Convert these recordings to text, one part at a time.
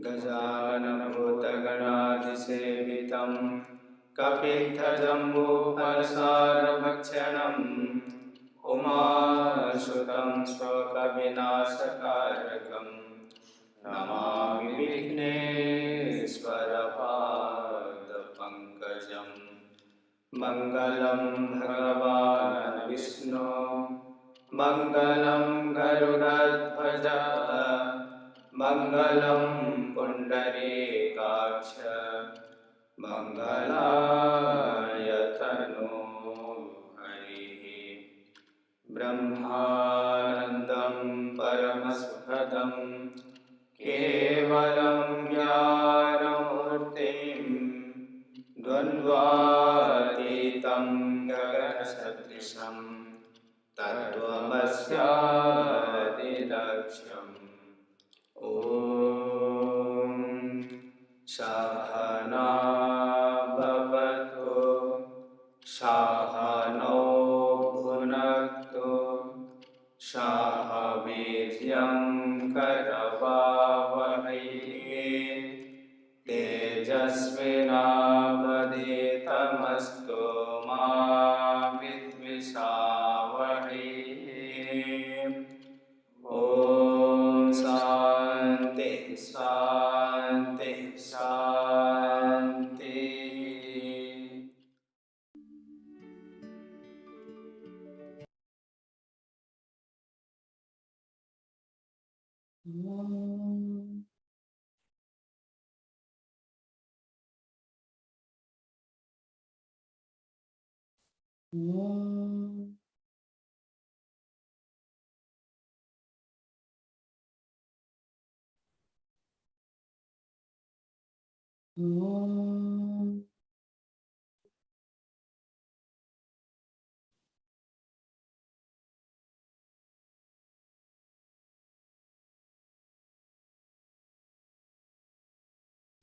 गजाननभूतगणाधिसेवितं कपित्थजम्बूफलसारभक्षणम् उमासुतं शोकविनाशकारकं नमामि विघ्नेश्वरपादपङ्कजं मङ्गलं भगवान् विष्णु मङ्गलं गरुडध्वज मङ्गलं पुण्डरीकाक्ष मङ्गलाय तनो हरिः ब्रह्मानन्दं परमसुखदं केवलं ज्ञानमूर्तिं द्वन्द्वातीतं गगनसदृशं तत्त्वमस्यादिलक्ष्यम् ॐ सहना भवतु सहनौ भुनक्तु सह वीर्यं करवावहै तेजस्विनावधीतमस्तु मा विद्विषावहै ॐ शान्ति शान्ति शान्ति।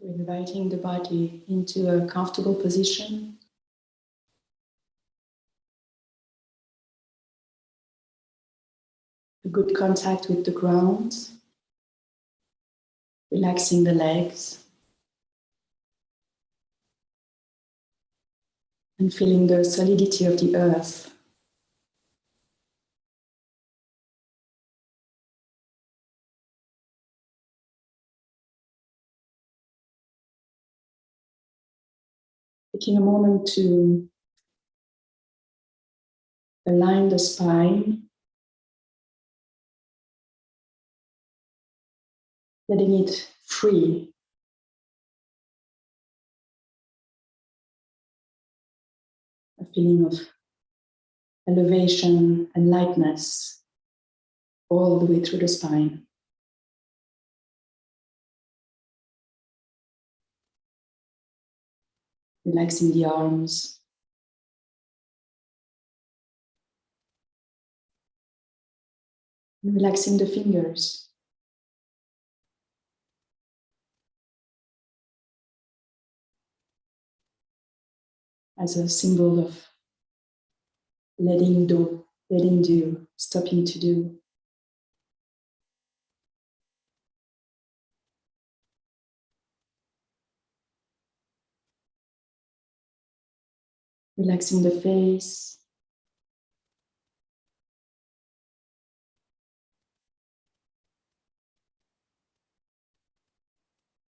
Inviting the body into a comfortable position. A good contact with the ground. Relaxing the legs. And feeling the solidity of the earth. Taking a moment to align the spine, letting it free. A feeling of elevation and lightness all the way through the spine. Relaxing the arms. And relaxing the fingers. As a symbol of letting do, stopping to do. Relaxing the face.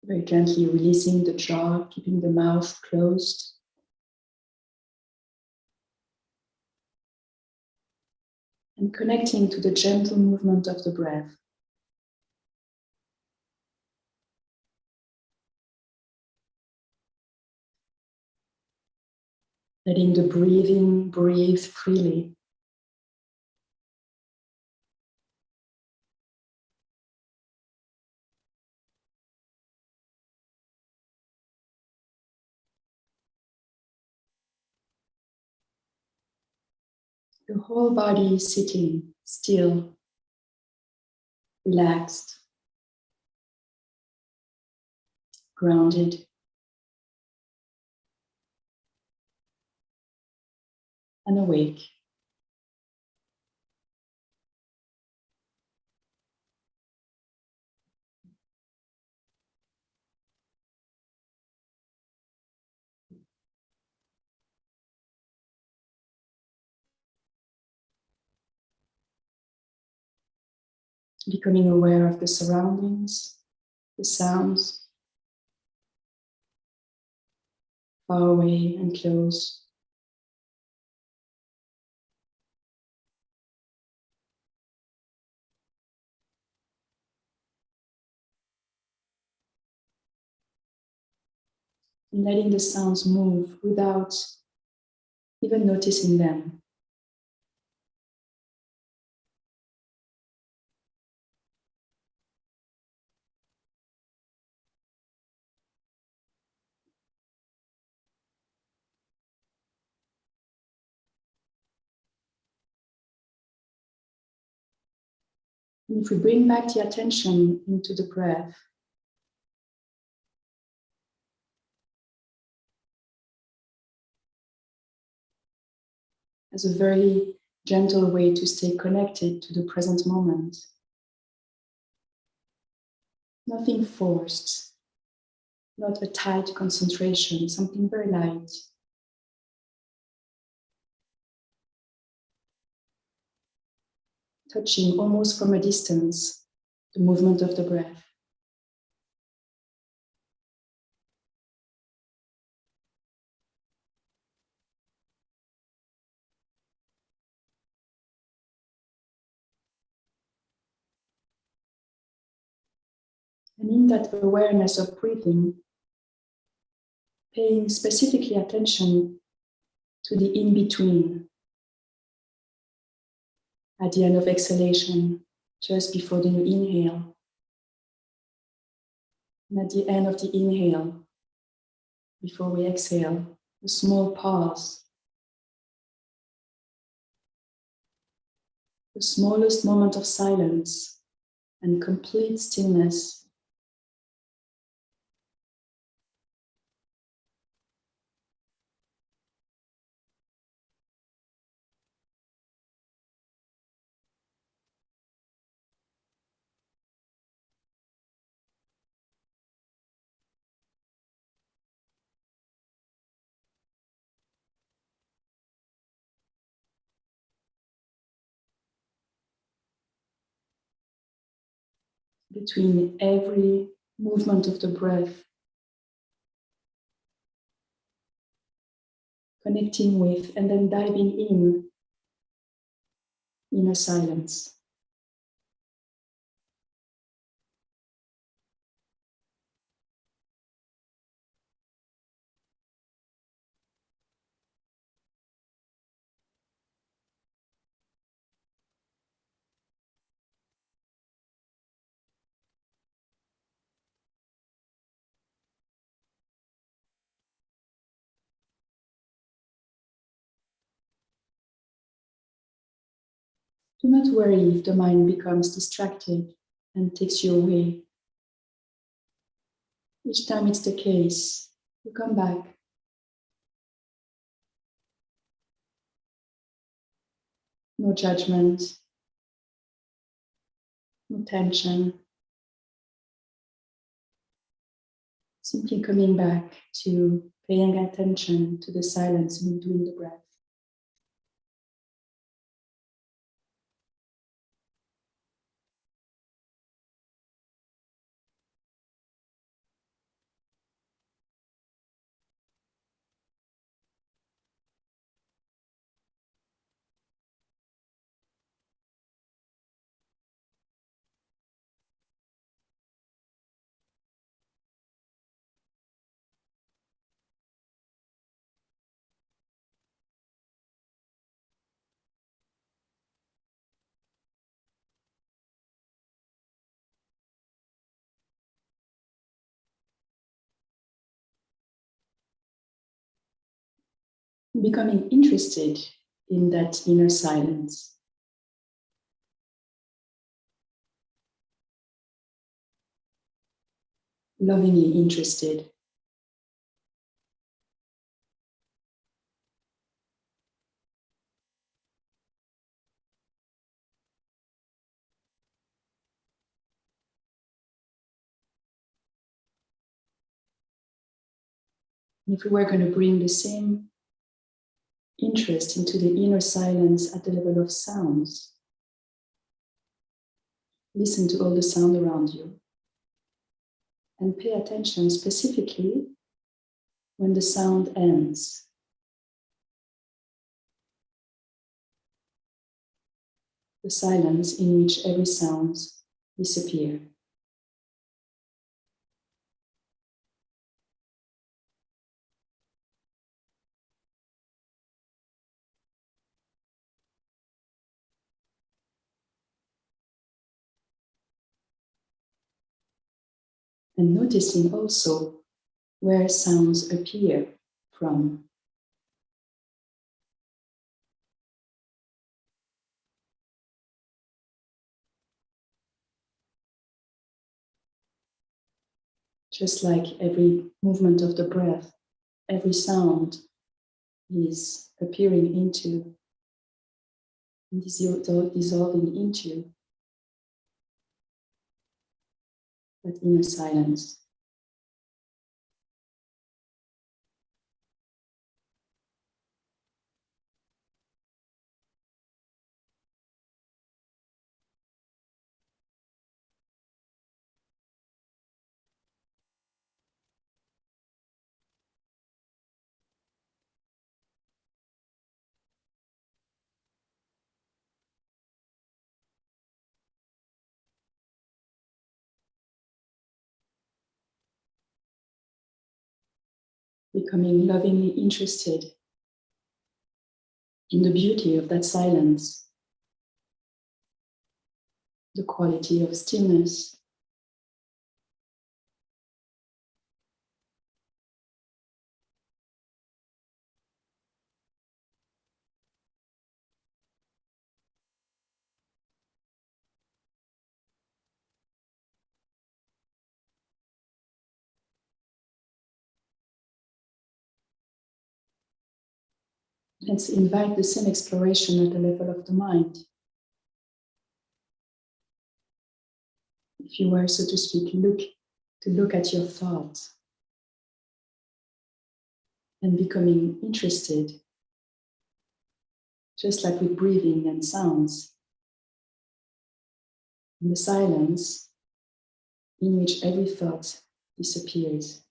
Very gently releasing the jaw, keeping the mouth closed. And connecting to the gentle movement of the breath. Letting the breathing breathe freely. The whole body is sitting still, relaxed, grounded, and awake. becoming aware of the surroundings, the sounds, far away and close. And letting the sounds move without even noticing them. And if we bring back the attention into the breath, as a very gentle way to stay connected to the present moment. Nothing forced, not a tight concentration, something very light. Touching almost from a distance the movement of the breath. And in that awareness of breathing, paying specifically attention to the in-between at the end of exhalation, just before the new inhale. And at the end of the inhale, before we exhale, a small pause. The smallest moment of silence and complete stillness. Between every movement of the breath, connecting with and then diving in a silence. Do not worry if the mind becomes distracted and takes you away. Each time it's the case, you come back. No judgment, no tension. Simply coming back to paying attention to the silence in between the breath. Becoming interested in that inner silence. Lovingly interested. If we were going to bring the same interest into the inner silence at the level of sounds, Listen to all the sound around you and pay attention specifically when the sound ends. The silence in which every sound disappears. And noticing also where sounds appear from. Just like every movement of the breath, every sound is appearing into, dissolving into that inner silence. Becoming lovingly interested in the beauty of that silence, the quality of stillness, Let's invite the same exploration at the level of the mind. If you were, so to speak, look at your thoughts and becoming interested, just like with breathing and sounds, in the silence in which every thought disappears.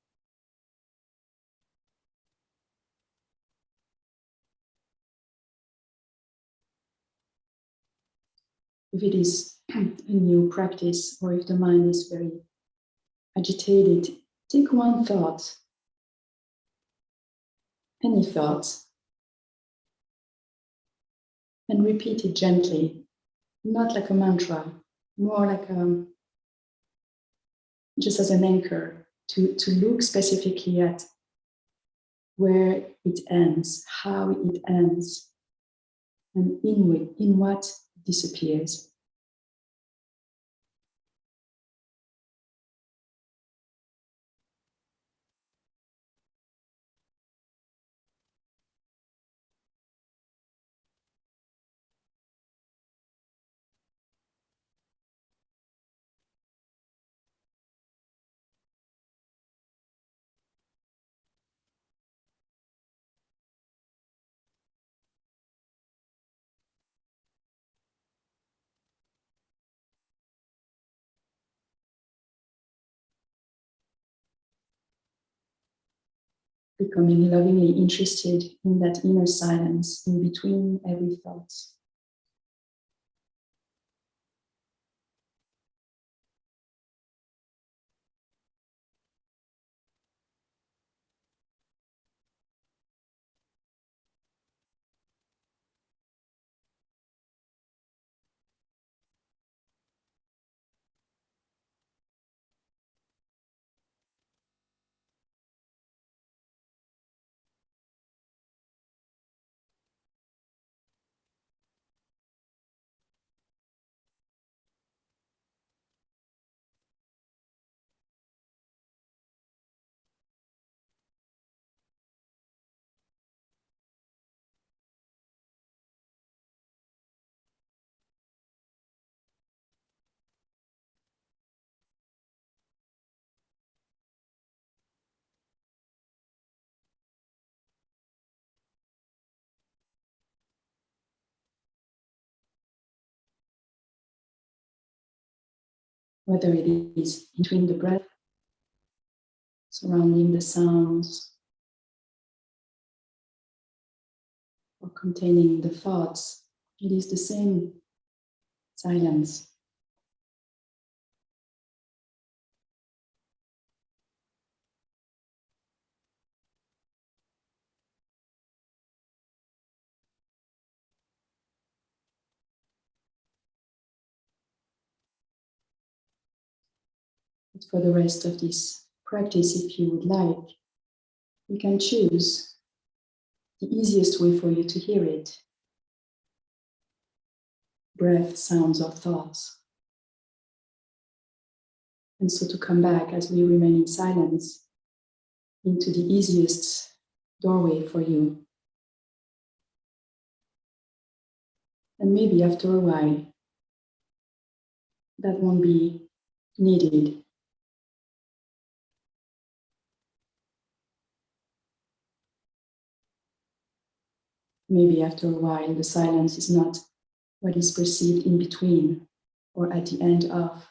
If it is a new practice or if the mind is very agitated, take one thought, any thought, and repeat it gently, not like a mantra, more like just as an anchor to look specifically at where it ends, how it ends, and in what disappears. Becoming lovingly interested in that inner silence in between every thought. whether it is between the breath, surrounding the sounds, or containing the thoughts, it is the same silence. But for the rest of this practice, if you would like, you can choose the easiest way for you to hear it. Breath, sounds, or thoughts. And so to come back as we remain in silence into the easiest doorway for you. And maybe after a while, that won't be needed. Maybe after a while, the silence is not what is perceived in between or at the end of,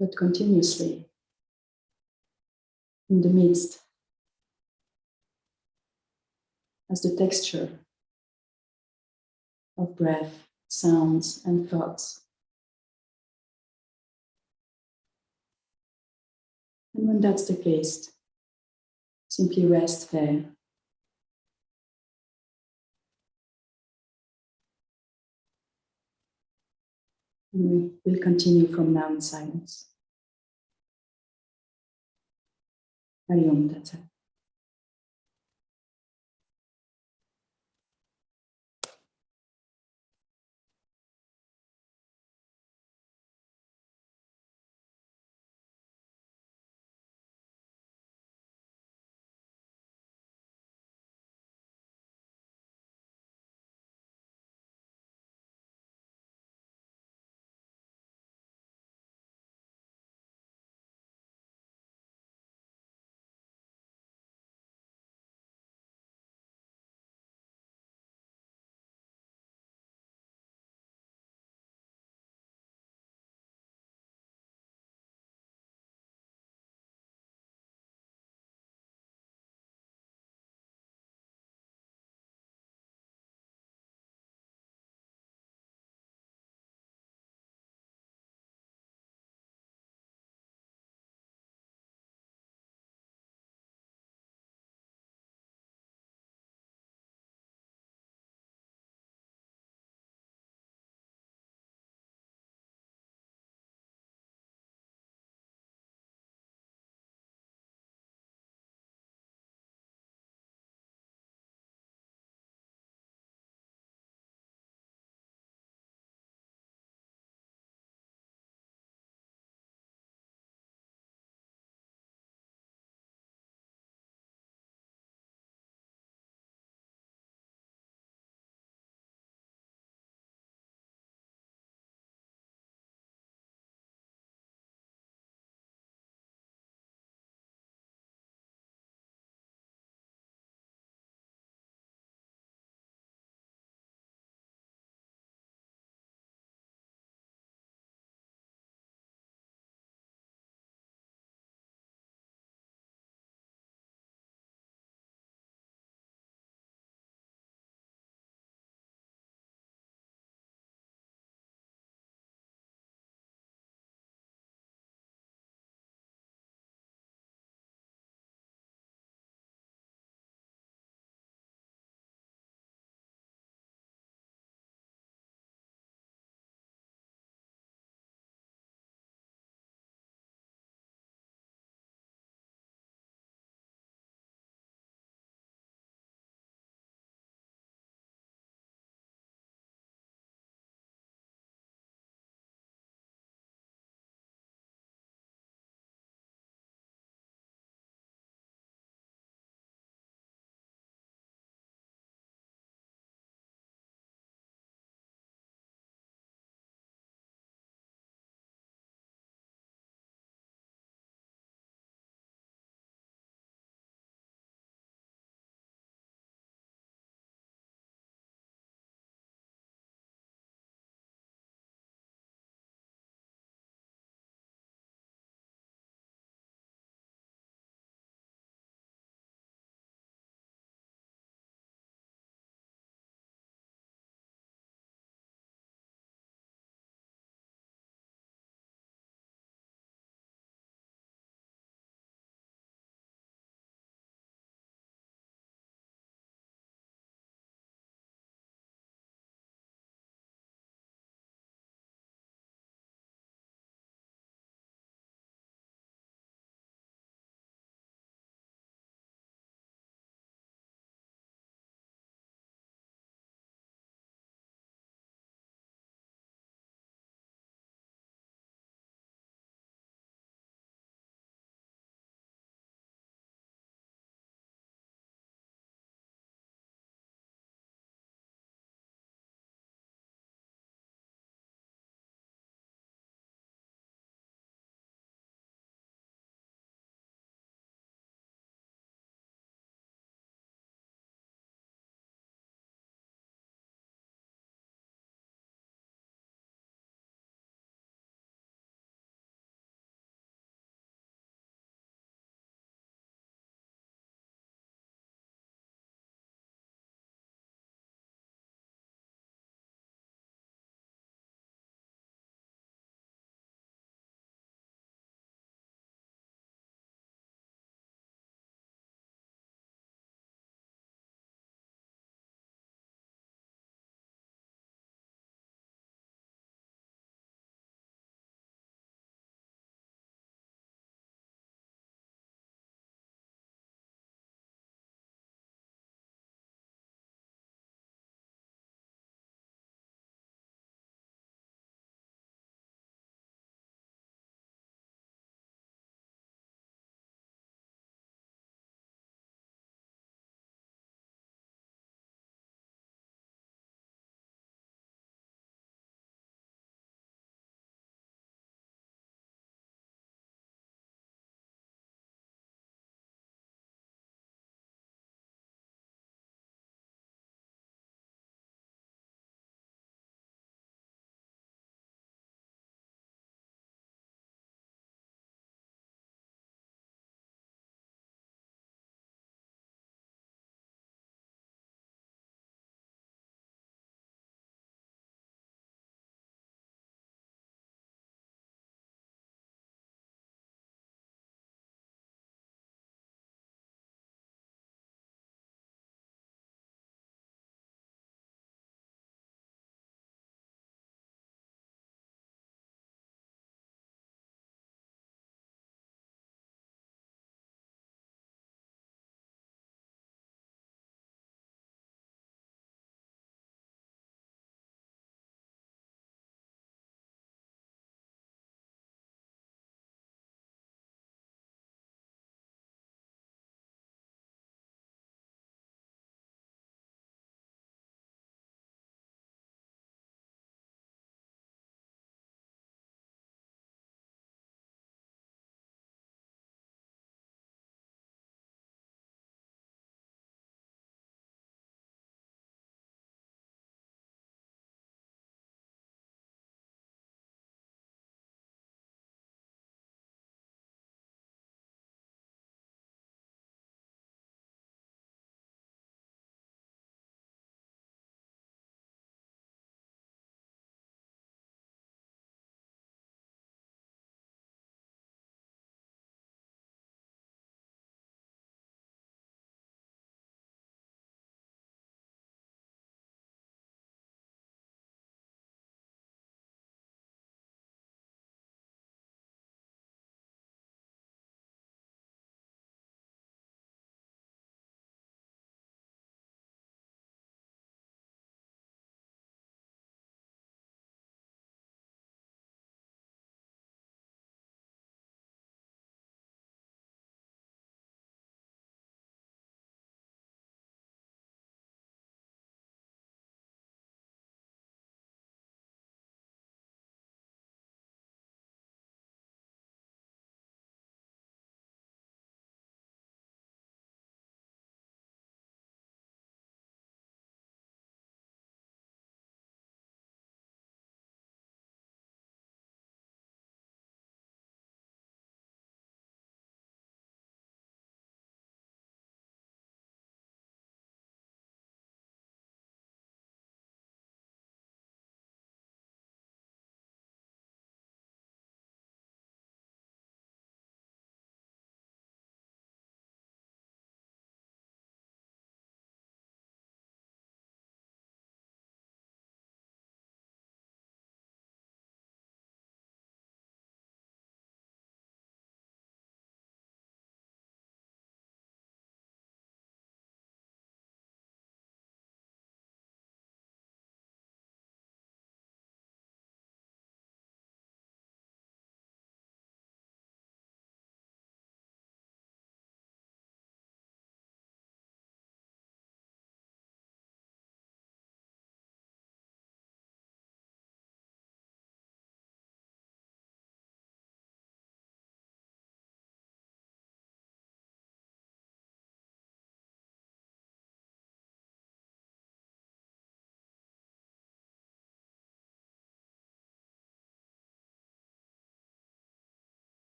but continuously in the midst, as the texture of breath, sounds, and thoughts. And when that's the case, simply rest there. And we will continue from now in silence. Hari Om Tat Sat.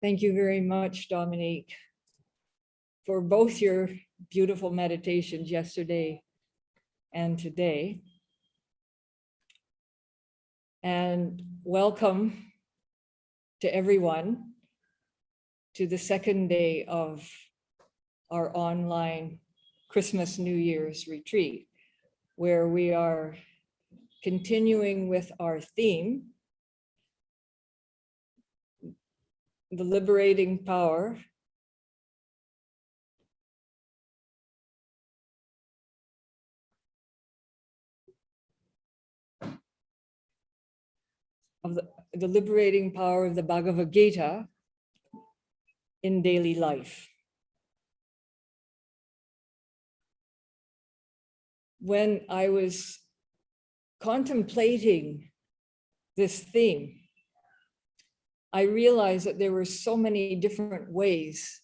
Thank you very much, Dominique, for both your beautiful meditations yesterday and today. And welcome to everyone to the second day of our online Christmas New Year's retreat, where we are continuing with our theme, the liberating power of the liberating power of the Bhagavad Gita in daily life. When I was contemplating this theme, I realized that there were so many different ways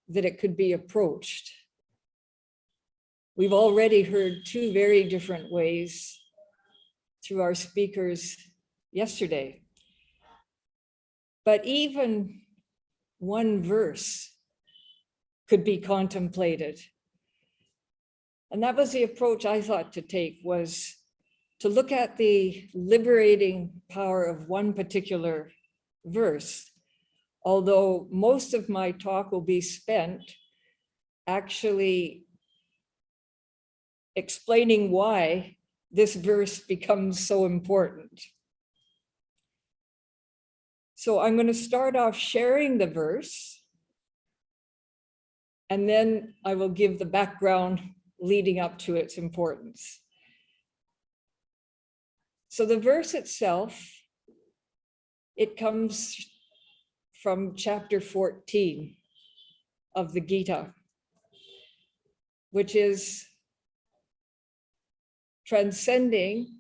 that it could be approached. We've already heard two very different ways through our speakers yesterday. But even one verse could be contemplated. And that was the approach I thought to take, was to look at the liberating power of one particular verse, although most of my talk will be spent actually explaining why this verse becomes so important. So I'm going to start off sharing the verse, and then I will give the background leading up to its importance. So the verse itself, it comes from chapter 14 of the Gita, which is transcending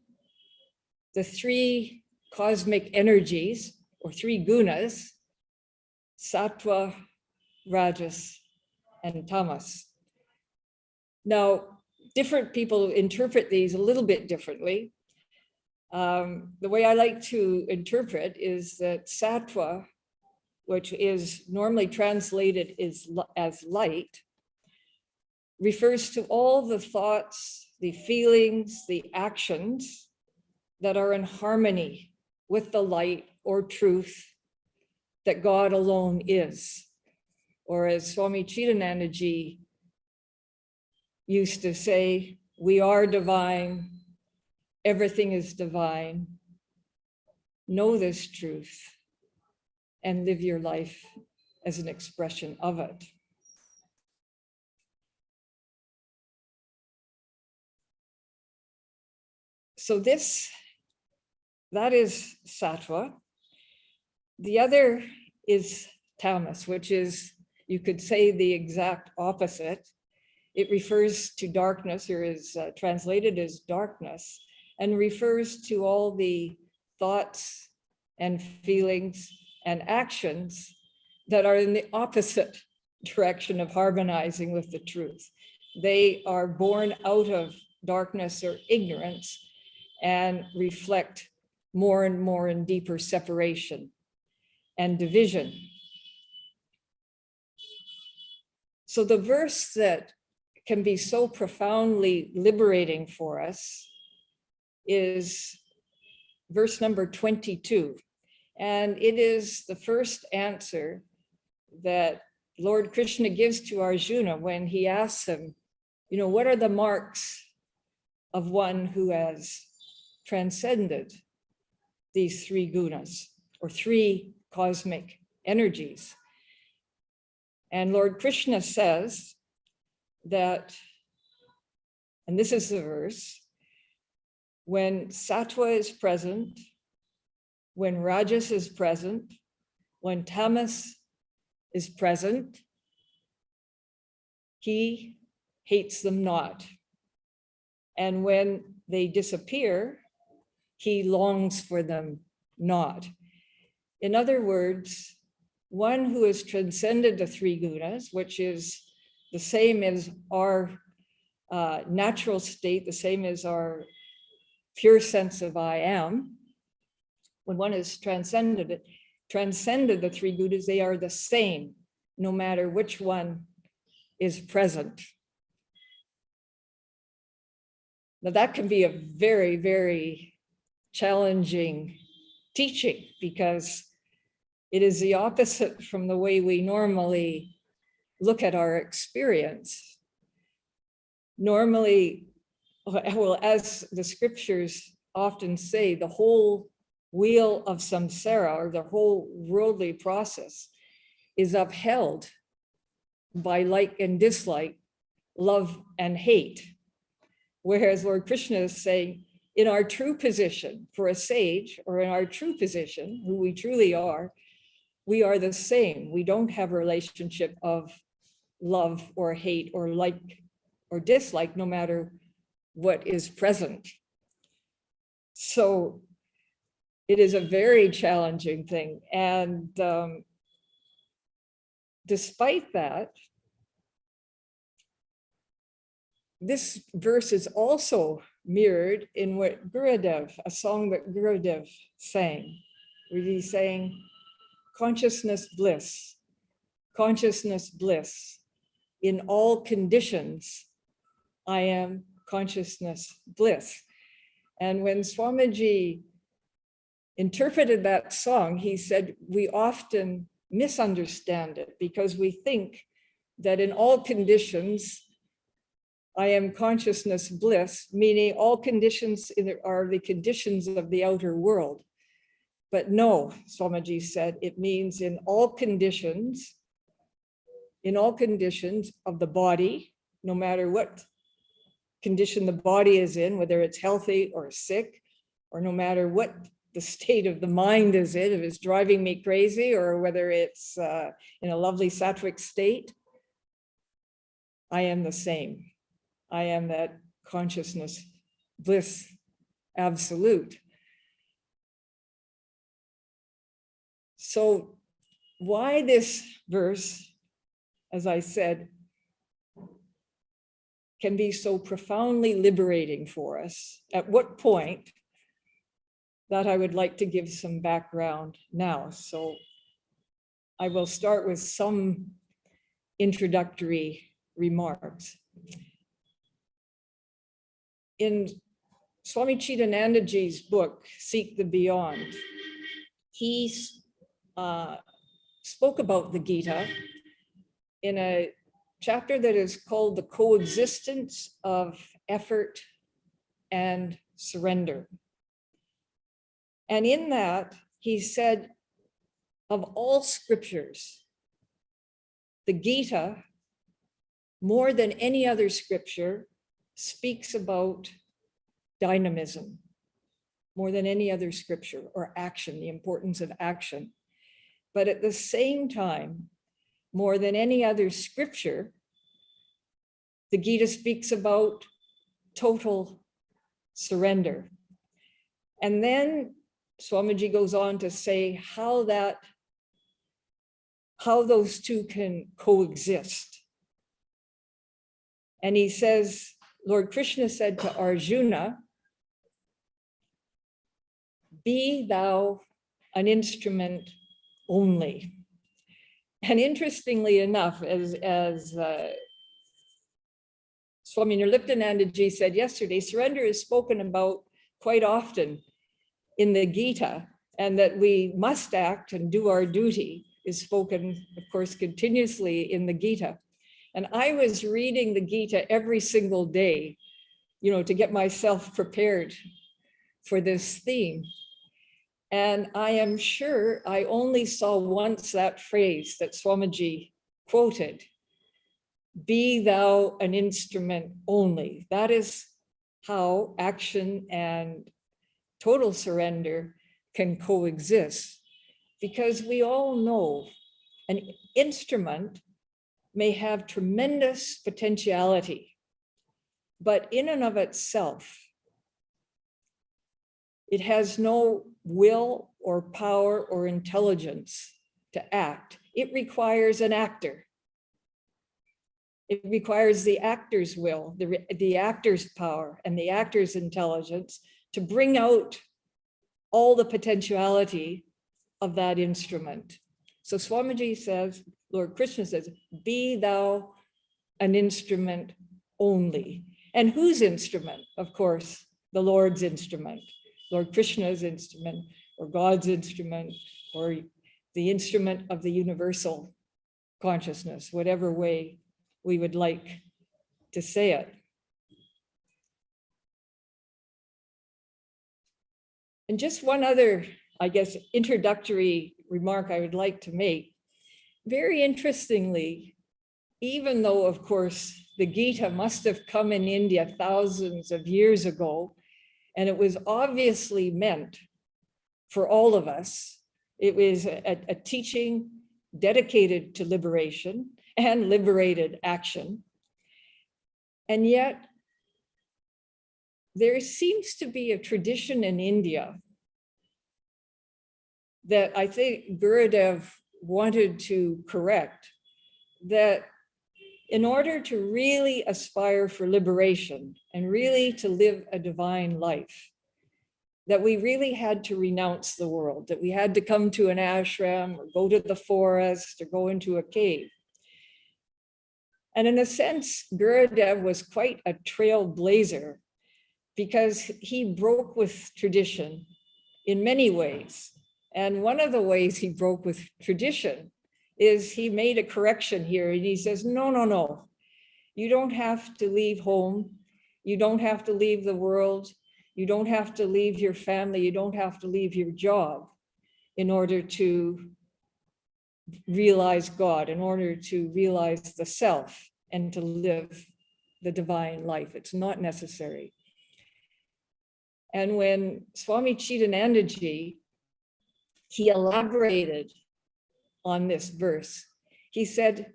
the three cosmic energies, or three gunas, sattva, rajas, and tamas. Now, different people interpret these a little bit differently. The way I like to interpret is that sattva, which is normally translated as light, refers to all the thoughts, the feelings, the actions that are in harmony with the light or truth that God alone is. Or as Swami Amritarupananda used to say, we are divine, everything is divine. Know this truth and live your life as an expression of it. So that is sattva. The other is tamas, which is, you could say, the exact opposite. It refers to darkness, or is translated as darkness, and refers to all the thoughts and feelings and actions that are in the opposite direction of harmonizing with the truth. They are born out of darkness or ignorance and reflect more and more and deeper separation and division. So the verse that can be so profoundly liberating for us is verse number 22. And it is the first answer that Lord Krishna gives to Arjuna when he asks him, what are the marks of one who has transcended these three gunas, or three cosmic energies? And Lord Krishna says that, and this is the verse, when sattva is present, when Rajas is present, when Tamas is present, he hates them not. And when they disappear, he longs for them not. In other words, one who has transcended the three gunas, which is the same as our natural state, the same as our pure sense of I am, when one has transcended the three gunas, they are the same, no matter which one is present. Now that can be a very, very challenging teaching, because it is the opposite from the way we normally look at our experience. Normally, well, as the scriptures often say, the whole wheel of samsara, or the whole worldly process, is upheld by like and dislike, love and hate. Whereas Lord Krishna is saying, in our true position for a sage, or in our true position, who we truly are, we are the same. We don't have a relationship of love or hate or like or dislike, no matter what is present. So it is a very challenging thing. And despite that, this verse is also mirrored in what Gurudev, a song that Gurudev sang, where he's saying, consciousness bliss, in all conditions, I am consciousness bliss. And when Swamiji interpreted that song, he said, we often misunderstand it because we think that in all conditions, I am consciousness bliss, meaning all conditions are the conditions of the outer world. But no, Swamiji said, it means in all conditions of the body, no matter what condition the body is in, whether it's healthy or sick, or no matter what the state of the mind is in, if it's driving me crazy, or whether it's in a lovely sattvic state, I am the same. I am that consciousness bliss absolute. So why this verse, as I said, can be so profoundly liberating for us? At what point? That I would like to give some background now. So I will start with some introductory remarks. In Swami Chidanandaji's book, Seek the Beyond, he spoke about the Gita in a chapter that is called The Coexistence of Effort and Surrender. And in that, he said, of all scriptures, the Gita, more than any other scripture, speaks about dynamism, more than any other scripture, or action, the importance of action. But at the same time, more than any other scripture, the Gita speaks about total surrender. And then Swamiji goes on to say how those two can coexist. And he says, Lord Krishna said to Arjuna, be thou an instrument only. And interestingly enough, as Swami Nirliptanandaji said yesterday, surrender is spoken about quite often in the Gita, and that we must act and do our duty is spoken, of course, continuously in the Gita. And I was reading the Gita every single day, to get myself prepared for this theme. And I am sure I only saw once that phrase that Swamiji quoted, be thou an instrument only. That is how action and total surrender can coexist, because we all know an instrument may have tremendous potentiality, but in and of itself, it has no will or power or intelligence to act. It requires an actor. It requires the actor's will, the actor's power, and the actor's intelligence to bring out all the potentiality of that instrument. So Swamiji says, Lord Krishna says, be thou an instrument only. And whose instrument? Of course, the Lord's instrument, Lord Krishna's instrument, or God's instrument, or the instrument of the universal consciousness, whatever way we would like to say it. And just one other, I guess, introductory remark I would like to make. Very interestingly, even though, of course, the Gita must have come in India thousands of years ago, and it was obviously meant for all of us, it was a teaching dedicated to liberation and liberated action. And yet, there seems to be a tradition in India that I think Gurudev wanted to correct, that in order to really aspire for liberation and really to live a divine life, that we really had to renounce the world, that we had to come to an ashram or go to the forest or go into a cave. And in a sense, Gurudev was quite a trailblazer because he broke with tradition in many ways. And one of the ways he broke with tradition is he made a correction here, and he says, no, you don't have to leave home. You don't have to leave the world. You don't have to leave your family. You don't have to leave your job in order to realize God, in order to realize the self and to live the divine life. It's not necessary. And when Swami Chidanandaji, he elaborated on this verse, he said,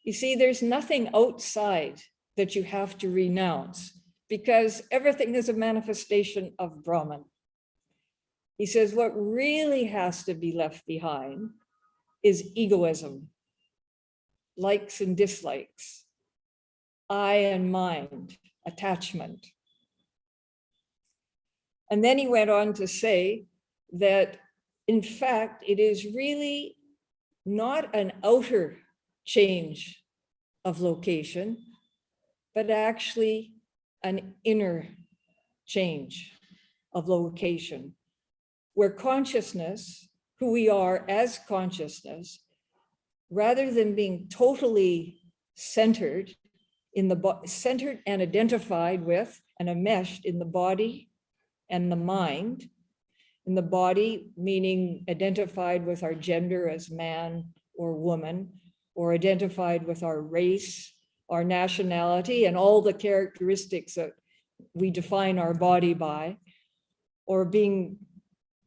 you see, there's nothing outside that you have to renounce because everything is a manifestation of Brahman. He says, what really has to be left behind is egoism, likes and dislikes, I and mind, attachment. And then he went on to say that, in fact, it is really not an outer change of location, but actually an inner change of location, where consciousness, who we are as consciousness, rather than being totally centered in the centered and identified with and enmeshed in the body and the mind, in the body meaning identified with our gender as man or woman, or identified with our race, our nationality, and all the characteristics that we define our body by, or being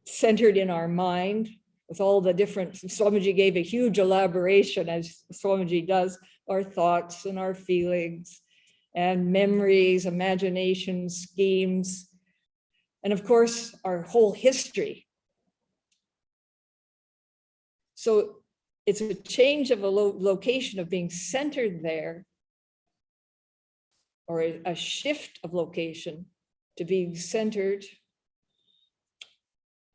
centered in our mind with all the different, Swamiji gave a huge elaboration, as Swamiji does, our thoughts and our feelings and memories, imaginations, schemes, and of course, our whole history. So it's a change of a location of being centered there, or a shift of location to being centered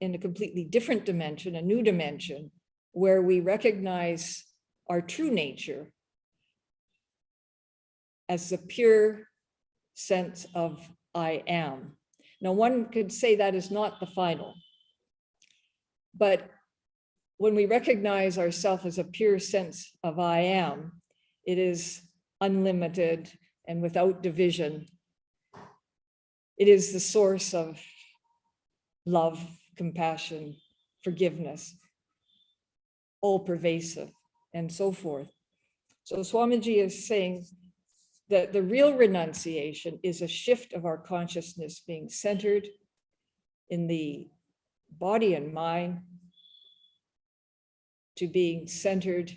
in a completely different dimension, a new dimension, where we recognize our true nature as the pure sense of I am. Now, one could say that is not the final, but when we recognize ourselves as a pure sense of I am, it is unlimited and without division. It is the source of love, compassion, forgiveness, all pervasive, and so forth. So Swamiji is saying that the real renunciation is a shift of our consciousness being centered in the body and mind to being centered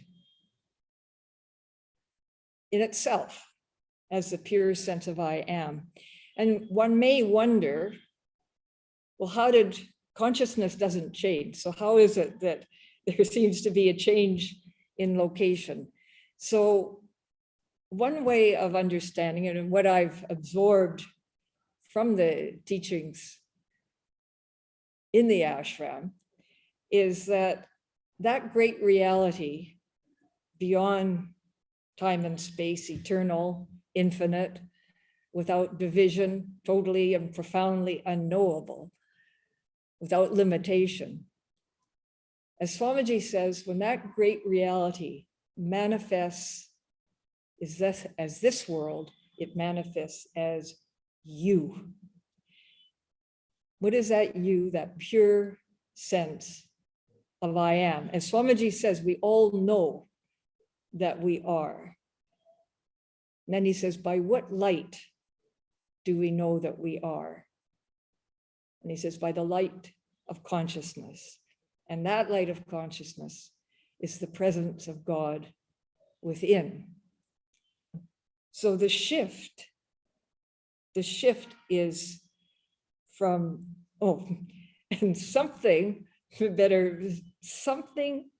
in itself as the pure sense of I am. And one may wonder, well, how did consciousness doesn't change? So how is it that there seems to be a change in location? So one way of understanding it, and what I've absorbed from the teachings in the ashram, is that that great reality beyond time and space, eternal, infinite, without division, totally and profoundly unknowable, without limitation. As Swamiji says, when that great reality manifests as this world, it manifests as you. What is that you, that pure sense of I am? As Swamiji says, we all know that we are. And then he says, by what light do we know that we are? And he says, by the light of consciousness. And that light of consciousness is the presence of God within. So the shift is from, and something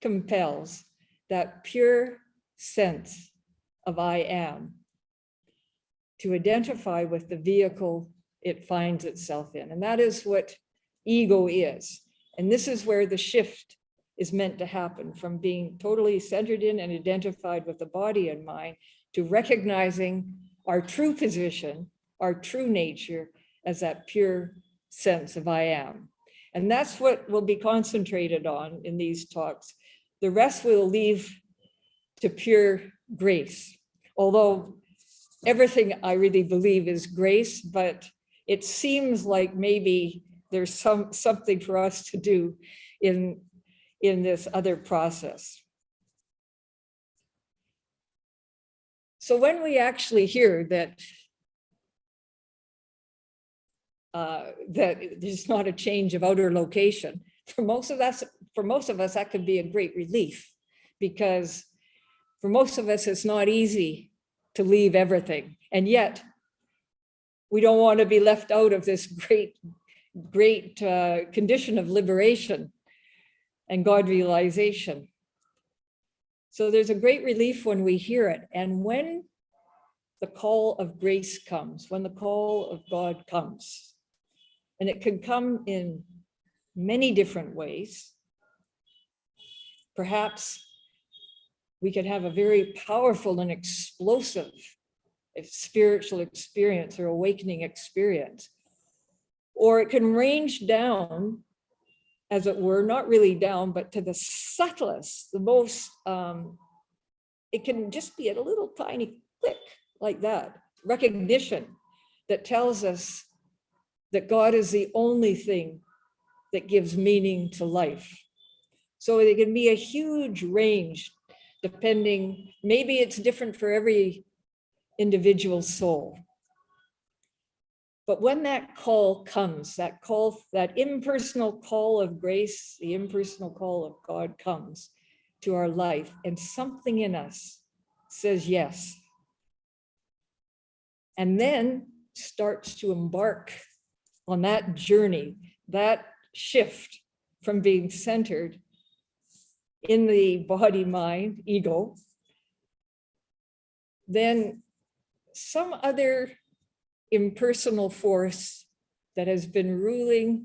compels that pure sense of I am to identify with the vehicle it finds itself in. And that is what ego is. And this is where the shift is meant to happen, from being totally centered in and identified with the body and mind to recognizing our true position, our true nature as that pure sense of I am. And that's what will be concentrated on in these talks. The rest we'll leave to pure grace. Although everything I really believe is grace, but it seems like maybe there's something for us to do in this other process. So when we actually hear that there's not a change of outer location, for most of us, that could be a great relief, because for most of us, it's not easy to leave everything. And yet, we don't want to be left out of this great condition of liberation and God realization. So there's a great relief when we hear it. And when the call of grace comes, when the call of God comes, and it can come in many different ways, perhaps we could have a very powerful and explosive spiritual experience or awakening experience. Or it can range down, as it were, not really down, but to the subtlest, the most, it can just be a little tiny click like that, recognition that tells us that God is the only thing that gives meaning to life. So it can be a huge range, depending, maybe it's different for every individual soul. But when that call comes, that impersonal call of grace, the impersonal call of God comes to our life, and something in us says yes, and then starts to embark on that journey, that shift from being centered in the body, mind, ego, then some other impersonal force that has been ruling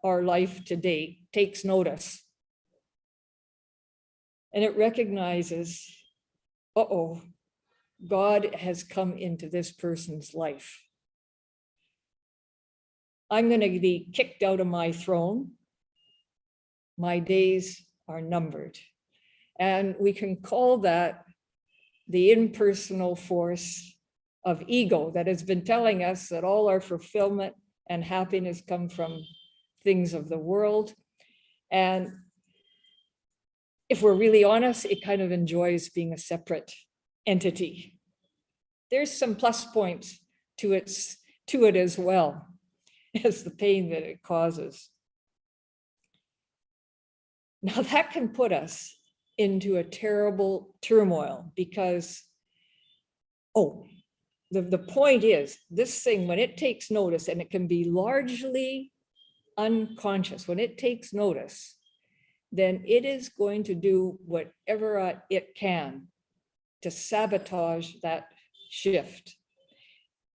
our life to date takes notice. And it recognizes, God has come into this person's life. I'm going to be kicked out of my throne. My days are numbered. And we can call that the impersonal force of ego that has been telling us that all our fulfillment and happiness come from things of the world. And if we're really honest, it kind of enjoys being a separate entity. There's some plus points to it as well as the pain that it causes. Now that can put us into a terrible turmoil because, the point is, this thing, when it takes notice, and it can be largely unconscious, when it takes notice, then it is going to do whatever it can to sabotage that shift.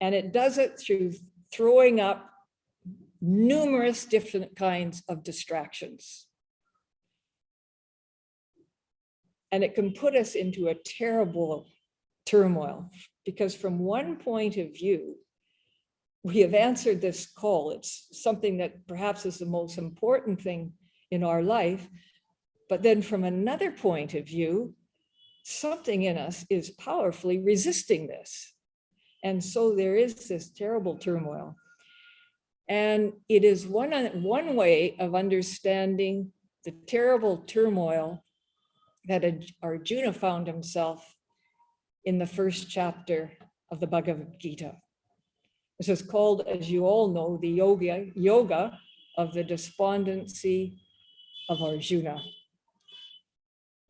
And it does it through throwing up numerous different kinds of distractions. And it can put us into a terrible turmoil, because from one point of view, we have answered this call. It's something that perhaps is the most important thing in our life. But then from another point of view, something in us is powerfully resisting this. And so there is this terrible turmoil. And it is one way of understanding the terrible turmoil that Arjuna found himself in the first chapter of the Bhagavad Gita. This is called, as you all know, the yoga of the despondency of Arjuna.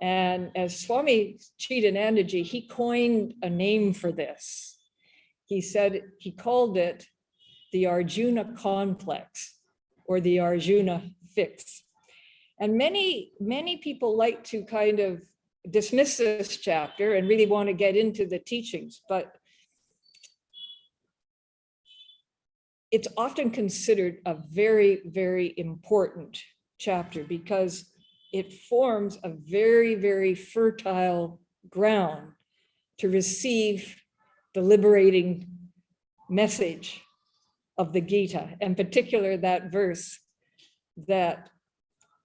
And as Swami Chidanandaji, he coined a name for this. He called it the Arjuna complex, or the Arjuna fix. And many people like to kind of dismiss this chapter and really want to get into the teachings, but it's often considered a very, very important chapter because it forms a very, very fertile ground to receive the liberating message of the Gita, in particular that verse that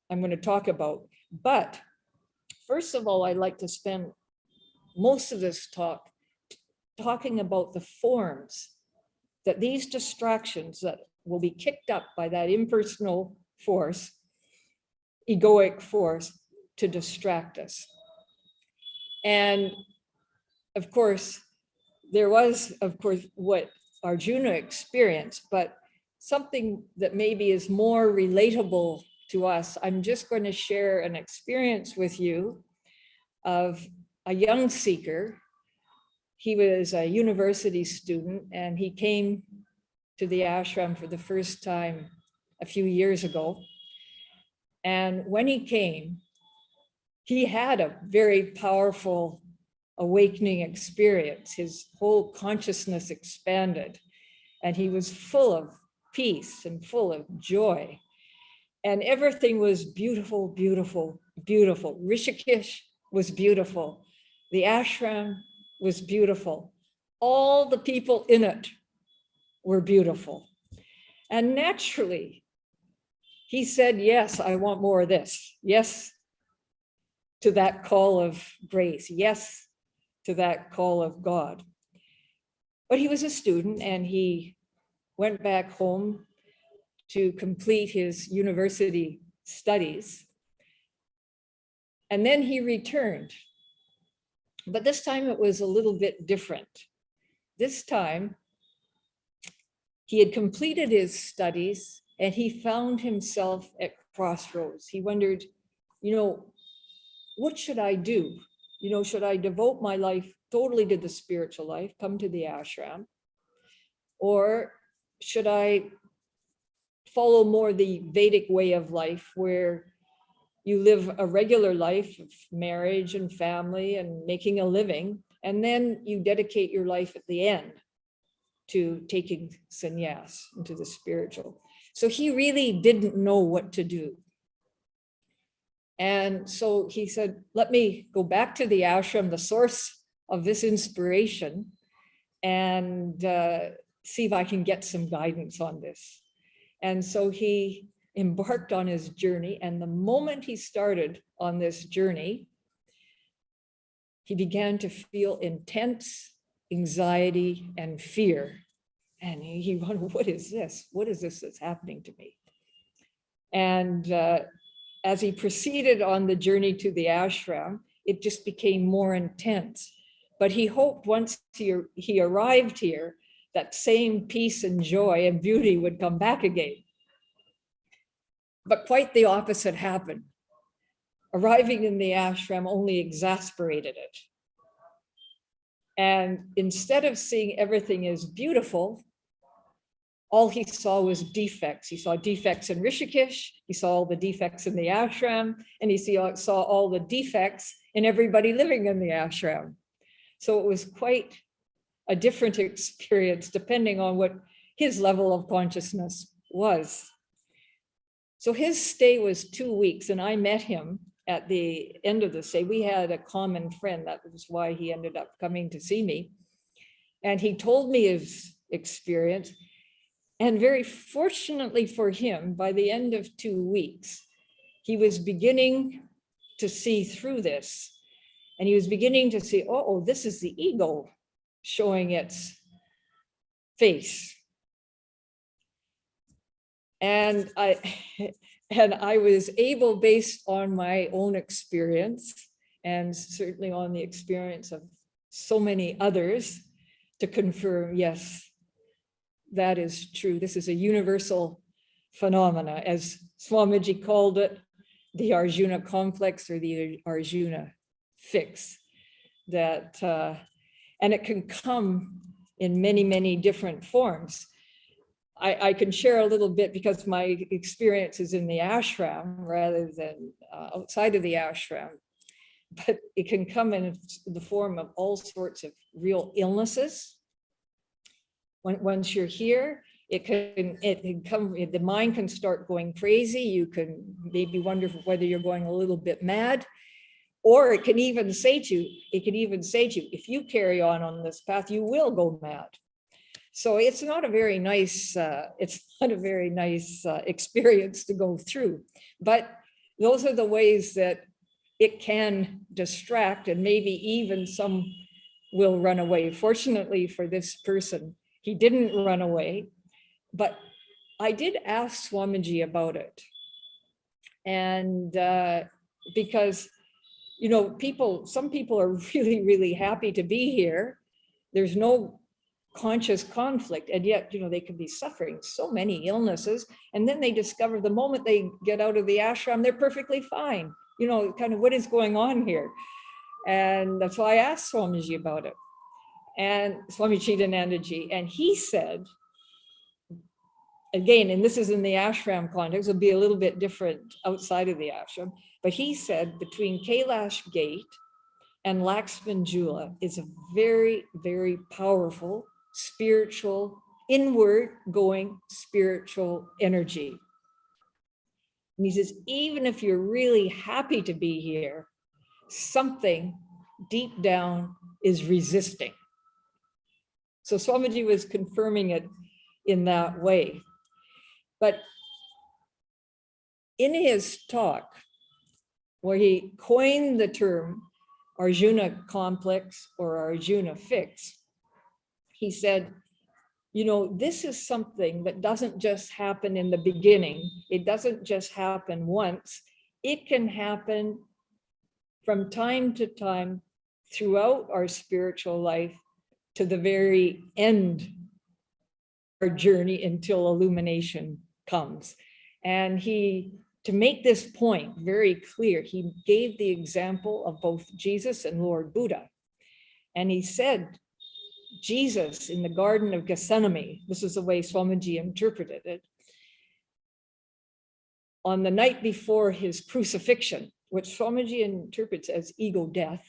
I'm going to talk about. But first of all, I'd like to spend most of this talk talking about the forms that these distractions that will be kicked up by that impersonal force, egoic force, to distract us. And of course, there was, of course, what Arjuna experienced, but something that maybe is more relatable to us. I'm just going to share an experience with you of a young seeker. He was a university student and he came to the ashram for the first time a few years ago. And when he came, he had a very powerful awakening experience. His whole consciousness expanded and he was full of peace and full of joy. And everything was beautiful, beautiful, beautiful. Rishikesh was beautiful. The ashram was beautiful. All the people in it were beautiful. And naturally, he said, yes, I want more of this. Yes, to that call of grace. Yes, to that call of God. But he was a student and he went back home to complete his university studies. And then he returned. But this time it was a little bit different. This time he had completed his studies and he found himself at crossroads. He wondered, what should I do? Should I devote my life totally to the spiritual life, come to the ashram? Or should I follow more the Vedic way of life where you live a regular life of marriage and family and making a living, and then you dedicate your life at the end to taking sannyas into the spiritual? So he really didn't know what to do. And so he said, let me go back to the ashram, the source of this inspiration, and see if I can get some guidance on this. And so he embarked on his journey. And the moment he started on this journey, he began to feel intense anxiety and fear. And he wondered, what is this? What is this that's happening to me? And as he proceeded on the journey to the ashram, it just became more intense. But he hoped once he arrived here, that same peace and joy and beauty would come back again. But quite the opposite happened. arriving in the ashram only exasperated it. And instead of seeing everything as beautiful, all he saw was defects. He saw defects in Rishikesh, he saw all the defects in the ashram, and he saw all the defects in everybody living in the ashram. So it was quite a different experience depending on what his level of consciousness was. So his stay was 2 weeks, and I met him at the end of the stay. We had a common friend. That was why he ended up coming to see me. And he told me his experience. And very fortunately for him, by the end of 2 weeks, he was beginning to see through this. And he was beginning to see, oh, this is the ego showing its face. And I was able, based on my own experience, and certainly on the experience of so many others, to confirm, yes, that is true. This is a universal phenomena, as Swamiji called it, the Arjuna complex or the Arjuna fix. That, and it can come in many, many different forms. I can share a little bit because my experience is in the ashram rather than outside of the ashram, but it can come in the form of all sorts of real illnesses. Once you're here, it can come, the mind can start going crazy. You can maybe wonder whether you're going a little bit mad, or it can even say to you, if you carry on this path, you will go mad. So it's not a very nice, experience to go through, but those are the ways that it can distract, and maybe even some will run away. Fortunately for this person, he didn't run away, but I did ask Swamiji about it. And because, some people are really, really happy to be here. There's no conscious conflict, and yet they can be suffering so many illnesses, and then they discover the moment they get out of the ashram, they're perfectly fine. Kind of what is going on here. And that's why I asked Swamiji about it, and Swami Chidanandaji, and he said, again, and this is in the ashram context, it'll be a little bit different outside of the ashram, but he said between Kailash Gate and Laxman Jula is a very, very powerful spiritual, inward going spiritual energy. And he says, even if you're really happy to be here, something deep down is resisting. So Swamiji was confirming it in that way. But in his talk, where he coined the term Arjuna complex or Arjuna fix, he said, this is something that doesn't just happen in the beginning. It doesn't just happen once. It can happen from time to time throughout our spiritual life to the very end of our journey until illumination comes. And to make this point very clear, he gave the example of both Jesus and Lord Buddha. And he said, Jesus in the Garden of Gethsemane, this is the way Swamiji interpreted it, on the night before his crucifixion, which Swamiji interprets as ego death,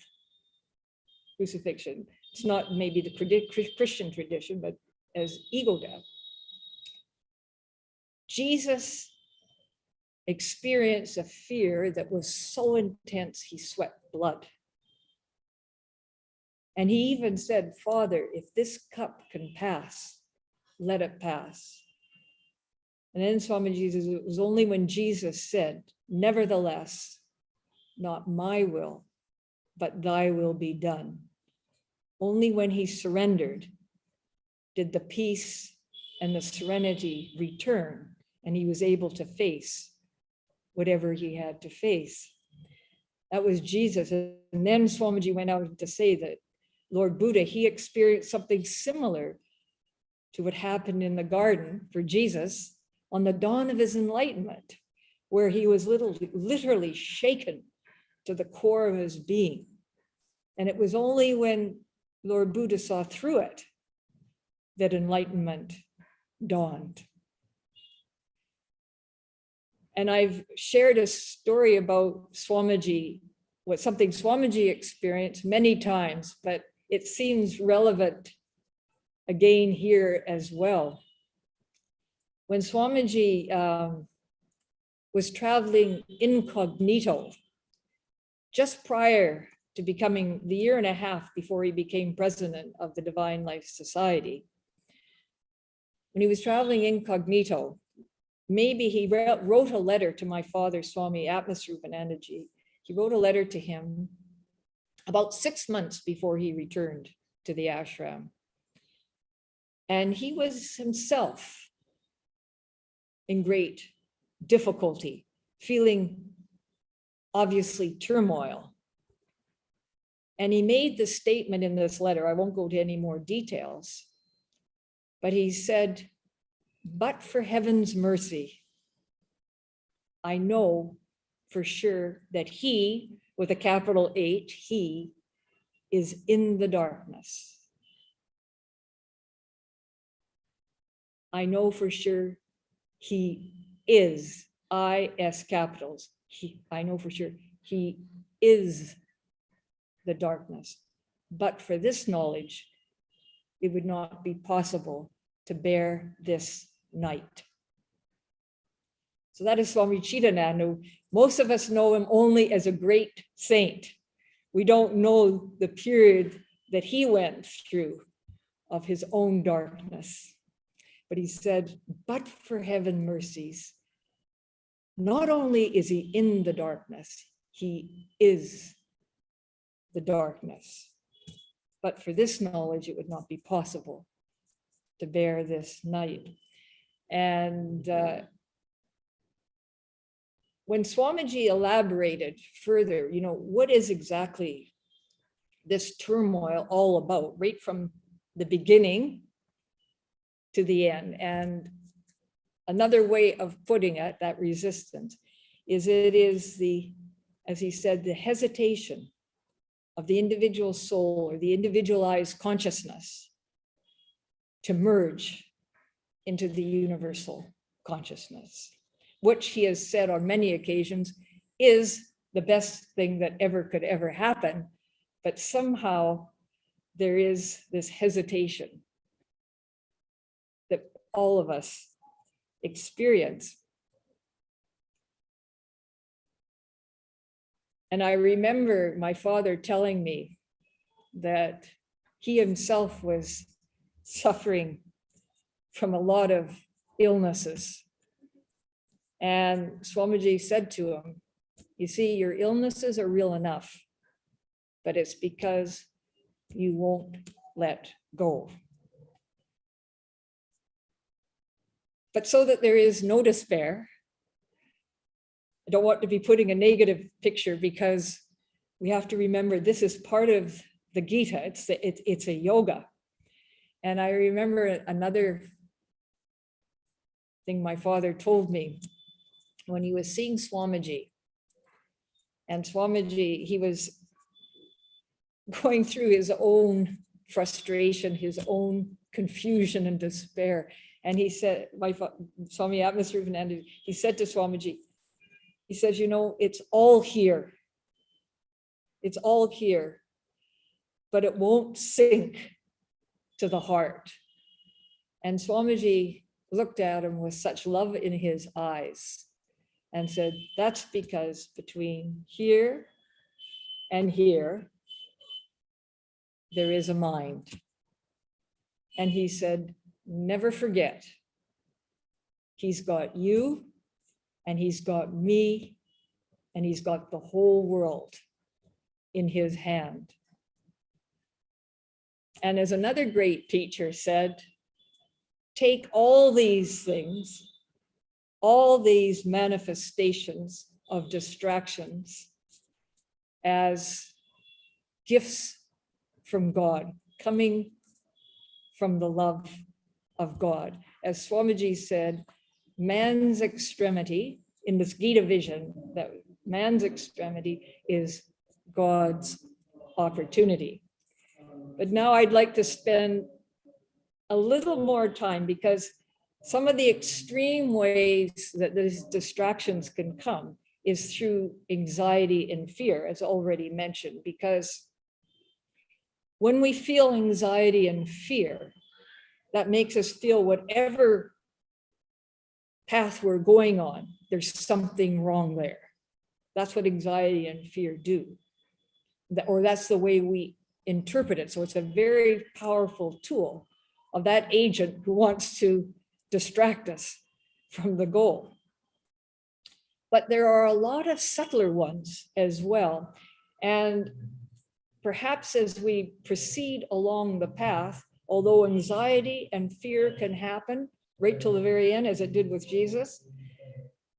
crucifixion. It's not maybe the Christian tradition, but as ego death. Jesus experienced a fear that was so intense, he sweat blood. And he even said, Father, if this cup can pass, let it pass. And then Swamiji says, it was only when Jesus said, nevertheless, not my will, but thy will be done. Only when he surrendered did the peace and the serenity return, and he was able to face whatever he had to face. That was Jesus. And then Swamiji went out to say that Lord Buddha, he experienced something similar to what happened in the garden for Jesus on the dawn of his enlightenment, where he was literally shaken to the core of his being. And it was only when Lord Buddha saw through it that enlightenment dawned. And I've shared a story about Swamiji, something Swamiji experienced many times, but it seems relevant again here as well. When Swamiji was traveling incognito, just prior to becoming the year and a half before he became president of the Divine Life Society, when he was traveling incognito, maybe he wrote a letter to my father, Swami Amritarupananda. He wrote a letter to him about 6 months before he returned to the ashram. And he was himself in great difficulty, feeling obviously turmoil. And he made the statement in this letter, I won't go to any more details, but he said, "But for heaven's mercy, I know for sure that he, with a capital H, he is in the darkness. I know for sure he is, I-S capitals. I know for sure he is the darkness. But for this knowledge, it would not be possible to bear this night." So that is Swami Chidananda. Most of us know him only as a great saint. We don't know the period that he went through of his own darkness. But he said, but for heaven mercies, not only is he in the darkness, he is the darkness. But for this knowledge, it would not be possible to bear this night. And when Swamiji elaborated further, what is exactly this turmoil all about, right from the beginning to the end. And another way of putting it, that resistance, is it is the, as he said, the hesitation of the individual soul or the individualized consciousness to merge into the universal consciousness, which he has said on many occasions is the best thing that could ever happen. But somehow there is this hesitation that all of us experience. And I remember my father telling me that he himself was suffering from a lot of illnesses. And Swamiji said to him, you see, your illnesses are real enough, but it's because you won't let go. But so that there is no despair, I don't want to be putting a negative picture, because we have to remember this is part of the Gita. It's a yoga. And I remember another thing my father told me when he was seeing Swamiji. And Swamiji, he was going through his own frustration, his own confusion and despair. And he said, Swami Amritarupananda, he said to Swamiji, he says, it's all here. It's all here, but it won't sink to the heart. And Swamiji looked at him with such love in his eyes and said, that's because between here and here, there is a mind. And he said, never forget, he's got you, and he's got me, and he's got the whole world in his hand. And as another great teacher said, take all these things, all these manifestations of distractions as gifts from God, coming from the love of God. As Swamiji said, man's extremity in this Gita vision that Man's extremity is God's opportunity. But now I'd like to spend a little more time, because some of the extreme ways that these distractions can come is through anxiety and fear, as already mentioned, because when we feel anxiety and fear, that makes us feel whatever path we're going on, there's something wrong there. That's what anxiety and fear do, or that's the way we interpret it. So it's a very powerful tool of that agent who wants to distract us from the goal. But there are a lot of subtler ones as well. And perhaps as we proceed along the path, although anxiety and fear can happen right till the very end, as it did with Jesus,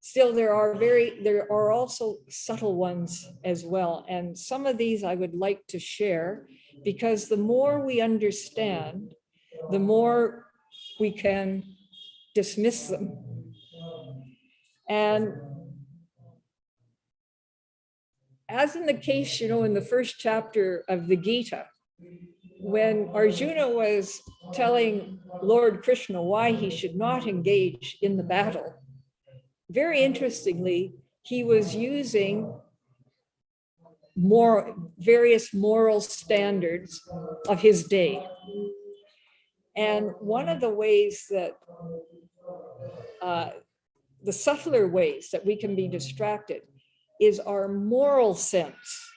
still there are also subtle ones as well. And some of these I would like to share, because the more we understand, the more we can dismiss them. And as in the case, in the first chapter of the Gita, when Arjuna was telling Lord Krishna why he should not engage in the battle, very interestingly, he was using various moral standards of his day. And one of the ways that, the subtler ways that we can be distracted is our moral sense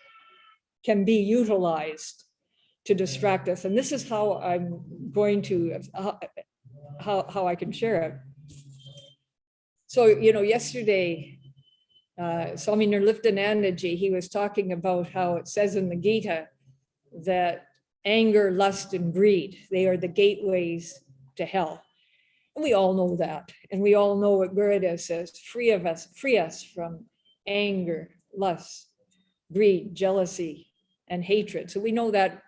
can be utilized to distract us. And this is how I'm going to, how I can share it. So, yesterday, Swami Amritarupananda, he was talking about how it says in the Gita that anger, lust, and greed, they are the gateways to hell. And we all know that. And we all know what Gurudeva says, free us from anger, lust, greed, jealousy, and hatred. So we know that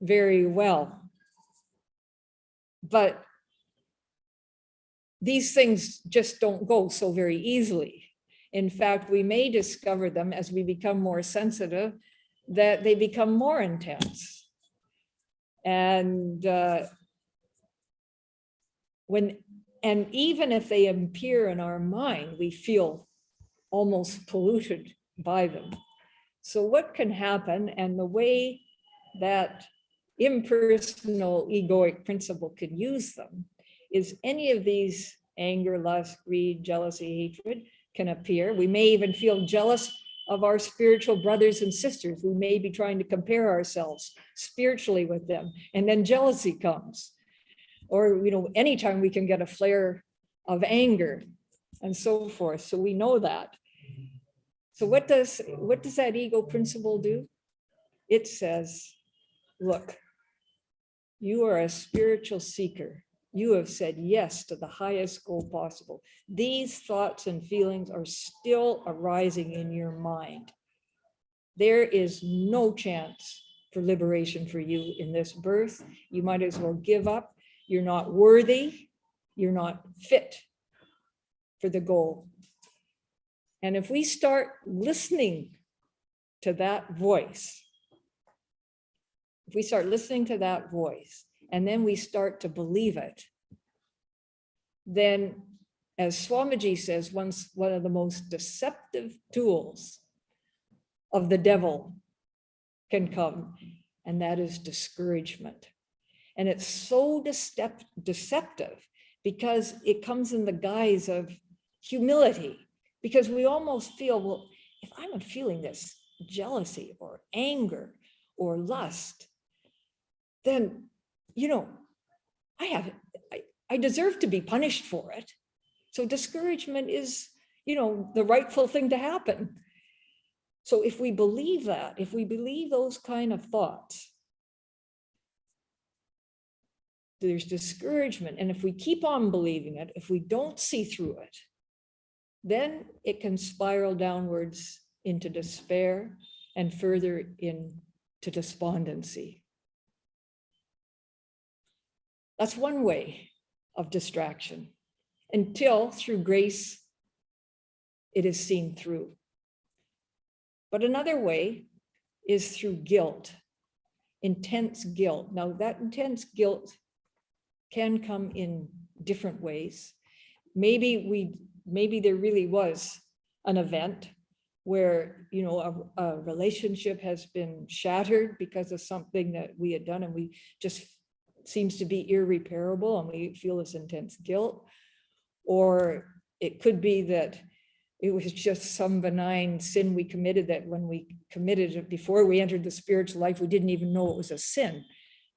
very well. But these things just don't go so very easily. In fact, we may discover them as we become more sensitive, that they become more intense. And even if they appear in our mind, we feel almost polluted by them. So what can happen, and the way that impersonal egoic principle can use them, is any of these anger, lust, greed, jealousy, hatred can appear. We may even feel jealous of our spiritual brothers and sisters. We may be trying to compare ourselves spiritually with them, and then jealousy comes. Or, anytime we can get a flare of anger and so forth. So we know that. So what does that ego principle do? It says, look, you are a spiritual seeker. You have said yes to the highest goal possible. These thoughts and feelings are still arising in your mind. There is no chance for liberation for you in this birth. You might as well give up. You're not worthy. You're not fit for the goal. And if we start listening to that voice, and then we start to believe it, then, as Swamiji says, one of the most deceptive tools of the devil can come, and that is discouragement. And it's so deceptive because it comes in the guise of humility, because we almost feel, well, if I'm feeling this jealousy or anger or lust, then, I deserve to be punished for it. So discouragement is, the rightful thing to happen. So if we believe that, if we believe those kind of thoughts, there's discouragement. And if we keep on believing it, if we don't see through it, then it can spiral downwards into despair and further into despondency. That's one way of distraction, until through grace, it is seen through. But another way is through guilt, intense guilt. Now that intense guilt can come in different ways. Maybe there really was an event where, you know, a relationship has been shattered because of something that we had done, and we just seems to be irreparable, and we feel this intense guilt. Or it could be that it was just some benign sin we committed, that when we committed it before we entered the spiritual life, we didn't even know it was a sin.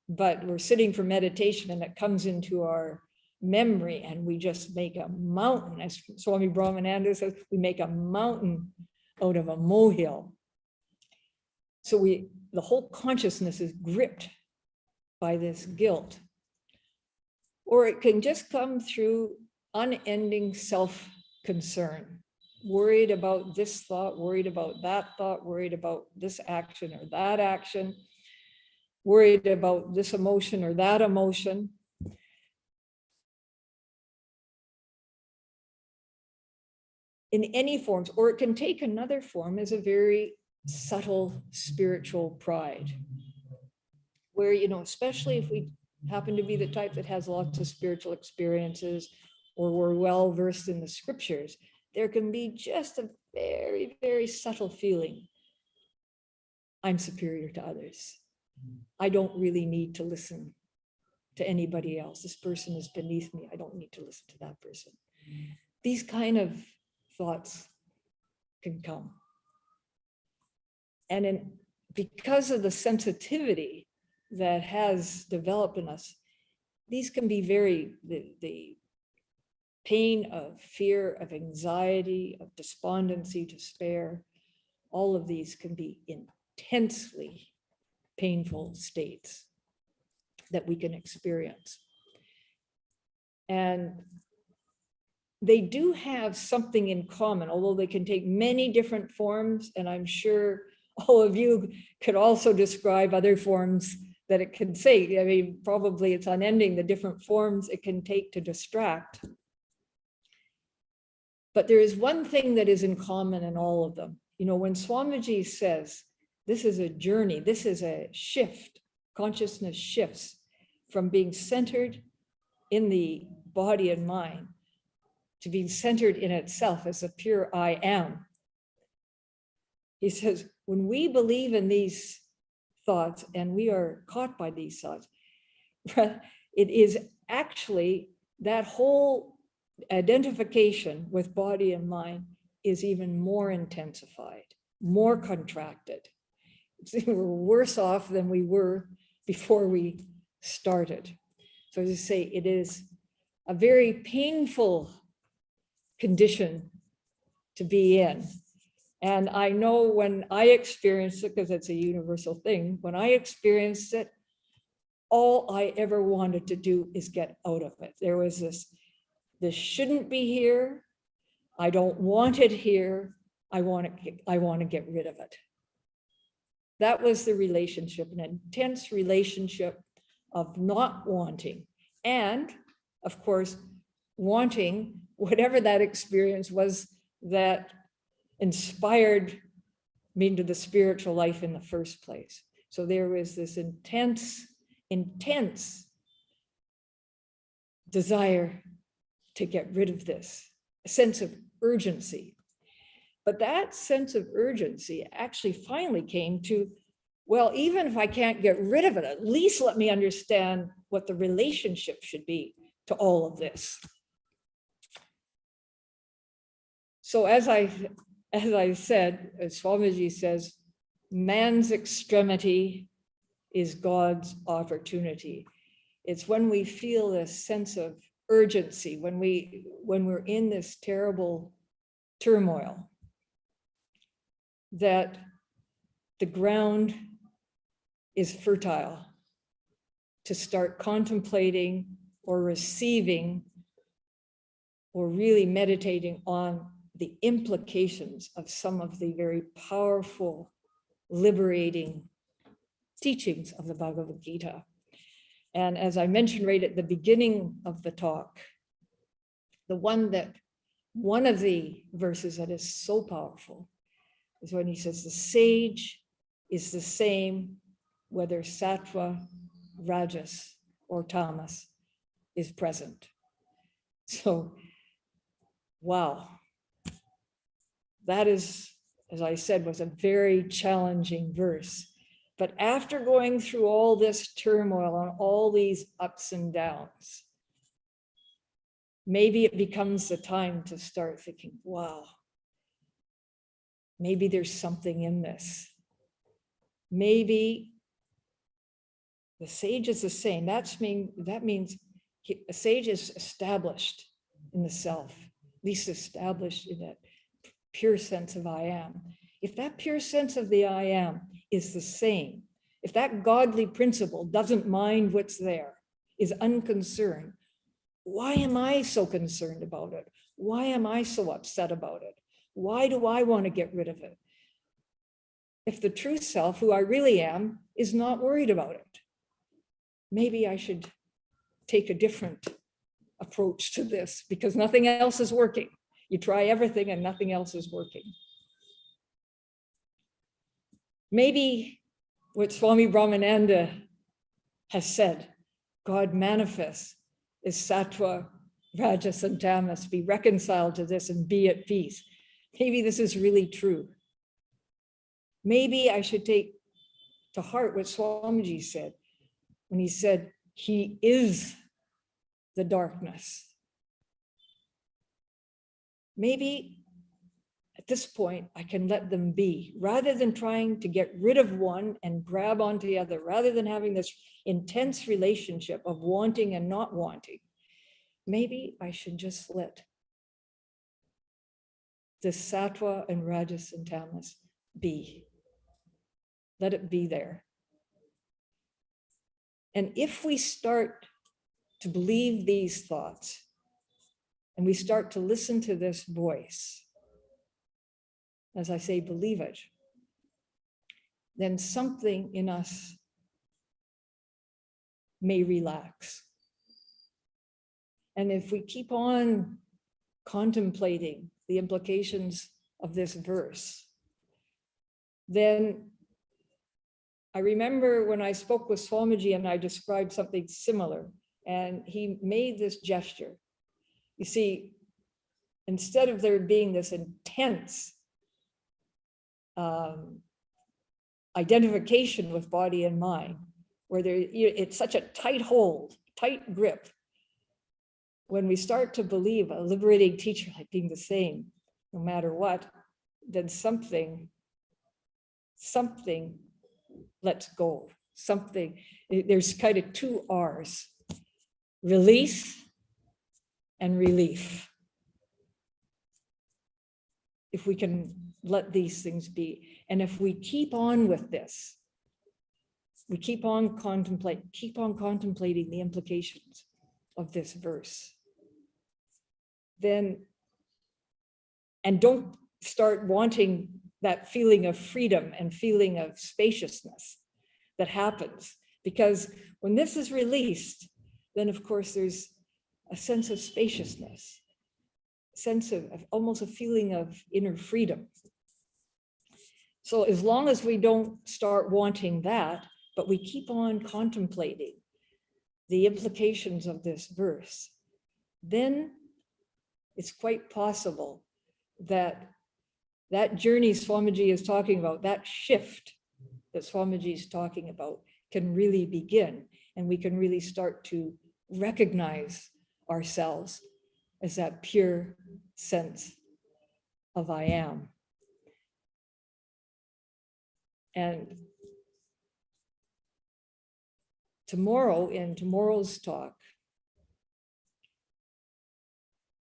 But we're sitting for meditation and it comes into our memory and we just make a mountain. As Swami Brahmananda says, we make a mountain out of a molehill. So the whole consciousness is gripped by this guilt. Or it can just come through unending self-concern, worried about this thought, worried about that thought, worried about this action or that action, worried about this emotion or that emotion. In any forms, or it can take another form as a very subtle spiritual pride, where, you know, especially if we happen to be the type that has lots of spiritual experiences, or we're well versed in the scriptures, there can be just a very, very subtle feeling. I'm superior to others. I don't really need to listen to anybody else. This person is beneath me. I don't need to listen to that person. These kind of thoughts can come. And because of the sensitivity that has developed in us, these can be the pain of fear, of anxiety, of despondency, despair. All of these can be intensely painful states that we can experience. And they do have something in common, although they can take many different forms. And I'm sure all of you could also describe other forms that it can take. I mean, probably it's unending, the different forms it can take to distract. But there is one thing that is in common in all of them. You know, when Swamiji says, this is a journey, this is a shift, consciousness shifts from being centered in the body and mind to being centered in itself as a pure I am. He says, when we believe in these thoughts and we are caught by these thoughts, it is actually that whole identification with body and mind is even more intensified, more contracted. We're worse off than we were before we started. So as I say, it is a very painful condition to be in. And I know when I experienced it, because it's a universal thing, when I experienced it, all I ever wanted to do is get out of it. There was this shouldn't be here. I don't want it here. I want to get rid of it. That was the relationship, an intense relationship of not wanting. And of course, wanting whatever that experience was that inspired me into the spiritual life in the first place. So there was this intense desire to get rid of this, a sense of urgency. But that sense of urgency actually finally came to, well, even if I can't get rid of it, at least let me understand what the relationship should be to all of this. So as I said, as Swamiji says, man's extremity is God's opportunity. It's when we feel this sense of urgency, when we're in this terrible turmoil, that the ground is fertile to start contemplating or receiving or really meditating on the implications of some of the very powerful, liberating teachings of the Bhagavad Gita. And as I mentioned right at the beginning of the talk, one of the verses that is so powerful is when he says the sage is the same whether sattva, rajas, or tamas is present. So, wow. That is, as I said, was a very challenging verse. But after going through all this turmoil and all these ups and downs, maybe it becomes the time to start thinking, wow, maybe there's something in this. Maybe the sage is the same. That means a sage is established in the self, at least established in that pure sense of I am. If that pure sense of the I am is the same, if that godly principle doesn't mind what's there, is unconcerned, why am I so concerned about it? Why am I so upset about it? Why do I want to get rid of it? If the true self, who I really am, is not worried about it, maybe I should take a different approach to this because nothing else is working. You try everything and nothing else is working. Maybe what Swami Brahmananda has said, God manifests is sattva, rajas, and tamas. Be reconciled to this and be at peace. Maybe this is really true. Maybe I should take to heart what Swamiji said when he said, he is the darkness. Maybe at this point, I can let them be, rather than trying to get rid of one and grab onto the other, rather than having this intense relationship of wanting and not wanting. Maybe I should just let this sattva and rajas and tamas be. Let it be there. And if we start to believe these thoughts, and we start to listen to this voice, as I say, believe it, then something in us may relax. And if we keep on contemplating the implications of this verse, then I remember when I spoke with Swamiji and I described something similar, and he made this gesture. You see, instead of there being this intense identification with body and mind, where it's such a tight hold, tight grip, when we start to believe a liberating teacher like being the same, no matter what, then something lets go. There's kind of two R's, release and relief. If we can let these things be, and if we keep on with this, we keep on contemplating the implications of this verse, then, and don't start wanting that feeling of freedom and feeling of spaciousness that happens, because when this is released, then of course there's a sense of spaciousness, sense of almost a feeling of inner freedom. So as long as we don't start wanting that, but we keep on contemplating the implications of this verse, then it's quite possible that that journey Swamiji is talking about, that shift that Swamiji is talking about, can really begin, and we can really start to recognize ourselves as that pure sense of I am. And tomorrow, in tomorrow's talk,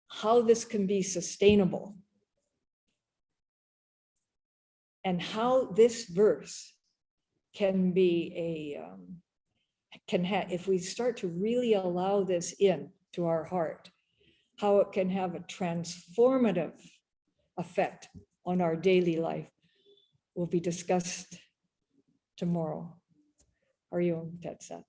how this can be sustainable, and how this verse can be if we start to really allow this in to our heart, how it can have a transformative effect on our daily life will be discussed tomorrow. Hari Om Tat Sat.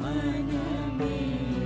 मन में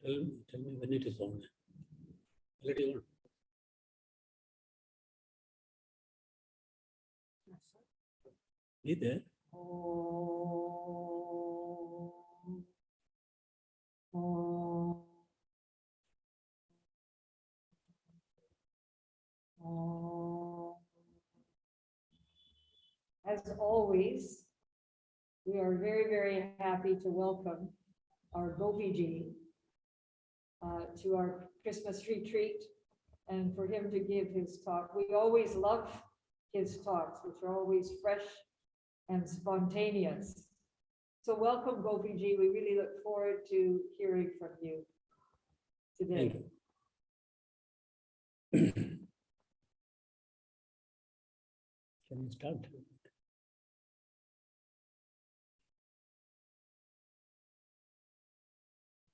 Tell me when it is on. Let it on. Be there. As always, we are very, very happy to welcome our Gopiji to our Christmas retreat and for him to give his talk. We always love his talks, which are always fresh and spontaneous. So welcome, Gopiji. We really look forward to hearing from you today. Thank you. Can you start?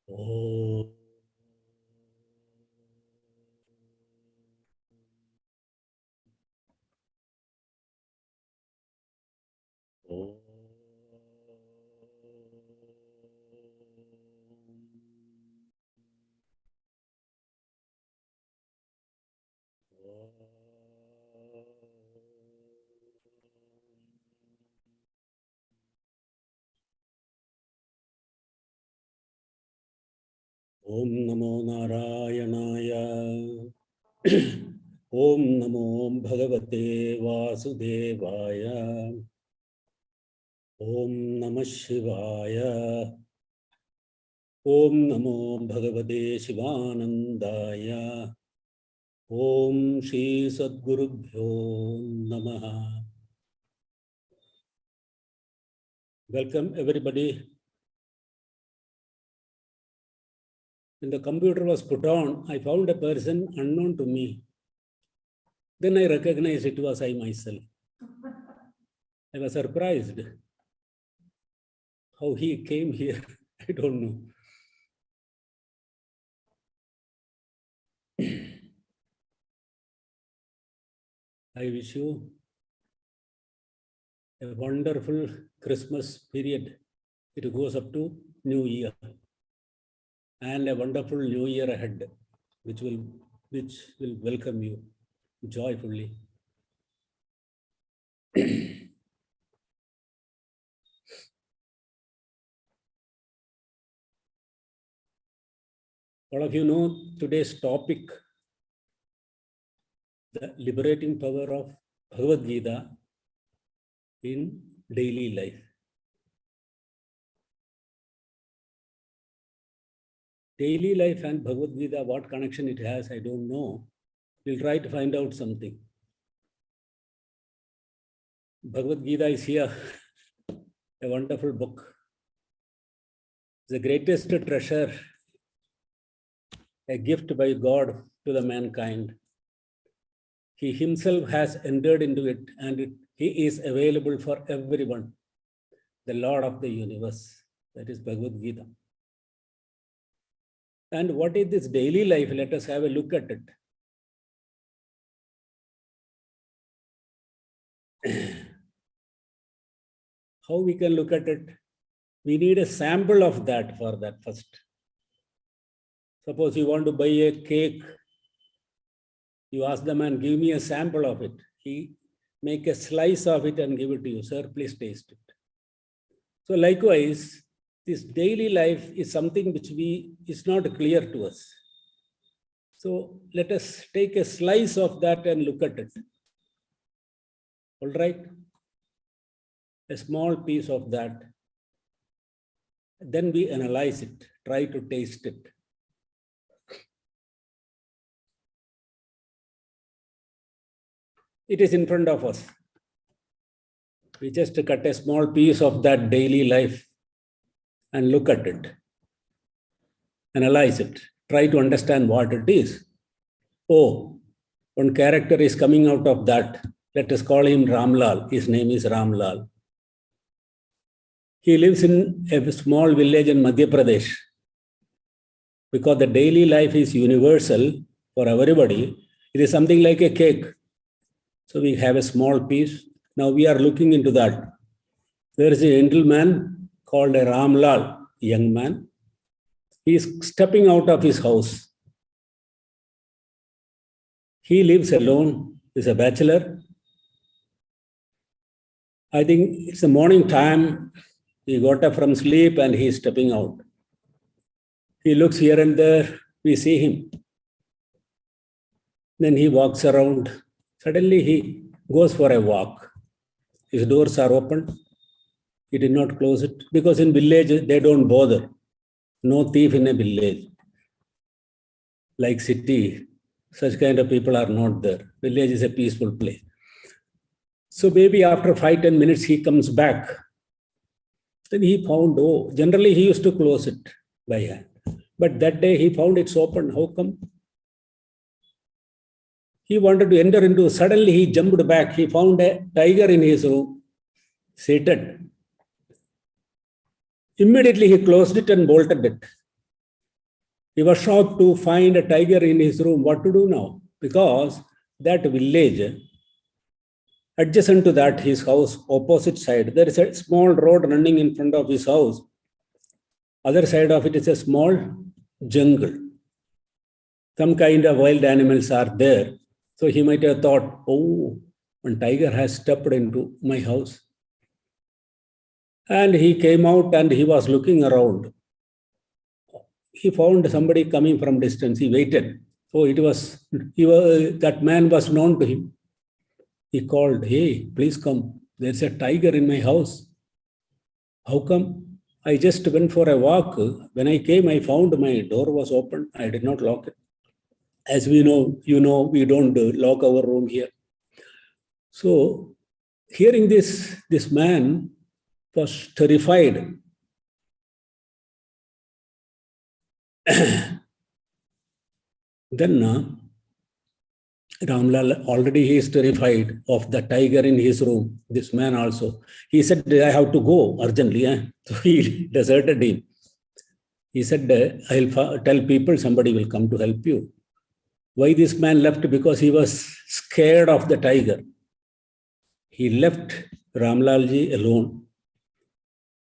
Oh. Oh. Om Namo Narayanaya. Om Namo Bhagavate Vasudevaya. Om Namah Shivaya. Om Namo Bhagavate Shivanandaya. Om Shri Sadgurubhyo Namaha. Welcome everybody. When the computer was put on, I found a person unknown to me. Then I recognized it was I myself. I was surprised. How he came here, I don't know. I wish you a wonderful Christmas period. It goes up to New Year. And a wonderful New Year ahead, which will welcome you joyfully. All of you know today's topic, the liberating power of Bhagavad Gita in daily life. Daily life and Bhagavad Gita, what connection it has, I don't know. We'll try to find out something. Bhagavad Gita is here, a wonderful book. The greatest treasure, a gift by God to the mankind. He himself has entered into it, and he is available for everyone. The Lord of the universe, that is Bhagavad Gita. And what is this daily life? Let us have a look at it. How we can look at it? We need a sample of that for that first. Suppose you want to buy a cake, you ask the man, give me a sample of it. He make a slice of it and give it to you. Sir, please taste it. So likewise, this daily life is something which is not clear to us. So let us take a slice of that and look at it. All right? A small piece of that. Then we analyze it, try to taste it. It is in front of us. We just cut a small piece of that daily life and look at it, analyze it, try to understand what it is. Oh, one character is coming out of that. Let us call him Ramlal. His name is Ramlal. He lives in a small village in Madhya Pradesh. Because the daily life is universal for everybody, it is something like a cake. So we have a small piece. Now we are looking into that. There is a gentleman called a Ramlal, young man. He is stepping out of his house. He lives alone, is a bachelor. I think it's the morning time. He got up from sleep and he is stepping out. He looks here and there. We see him. Then he walks around. Suddenly he goes for a walk. His doors are open. He did not close it because in village they don't bother. No thief in a village. Like city, such kind of people are not there. Village is a peaceful place. So maybe after 5-10 minutes he comes back. Then he found, oh, generally he used to close it by hand. But that day he found it's open. How come? He wanted to enter into, suddenly he jumped back. He found a tiger in his room, seated. Immediately he closed it and bolted it. He was shocked to find a tiger in his room. What to do now? Because that village, adjacent to that, his house, opposite side, there is a small road running in front of his house. Other side of it is a small jungle. Some kind of wild animals are there. So he might have thought, oh, one tiger has stepped into my house. And he came out and he was looking around. He found somebody coming from distance. He waited. Oh, that man was known to him. He called, hey, please come. There's a tiger in my house. How come? I just went for a walk. When I came, I found my door was open. I did not lock it. As we know, we don't lock our room here. So, hearing this man was terrified. Then Ramlal, already he is terrified of the tiger in his room, this man also. He said, I have to go urgently. So he deserted him. He said, I'll tell people somebody will come to help you. Why this man left? Because he was scared of the tiger. He left Ramlalji alone.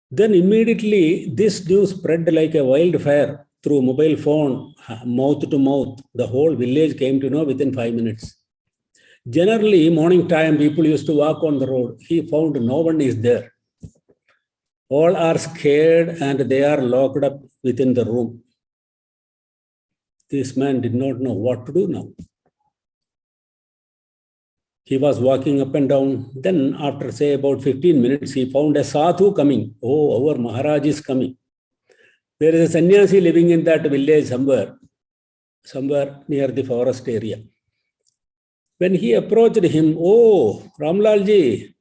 Then immediately this news spread like a wildfire through mobile phone, mouth to mouth. The whole village came to know within 5 minutes. Generally, morning time, people used to walk on the road. He found no one is there. All are scared and they are locked up within the room. This man did not know what to do now. He was walking up and down. Then after say about 15 minutes, he found a sadhu coming. Oh, our Maharaj is coming. There is a sannyasi living in that village somewhere near the forest area. When he approached him, oh, Ramlalji,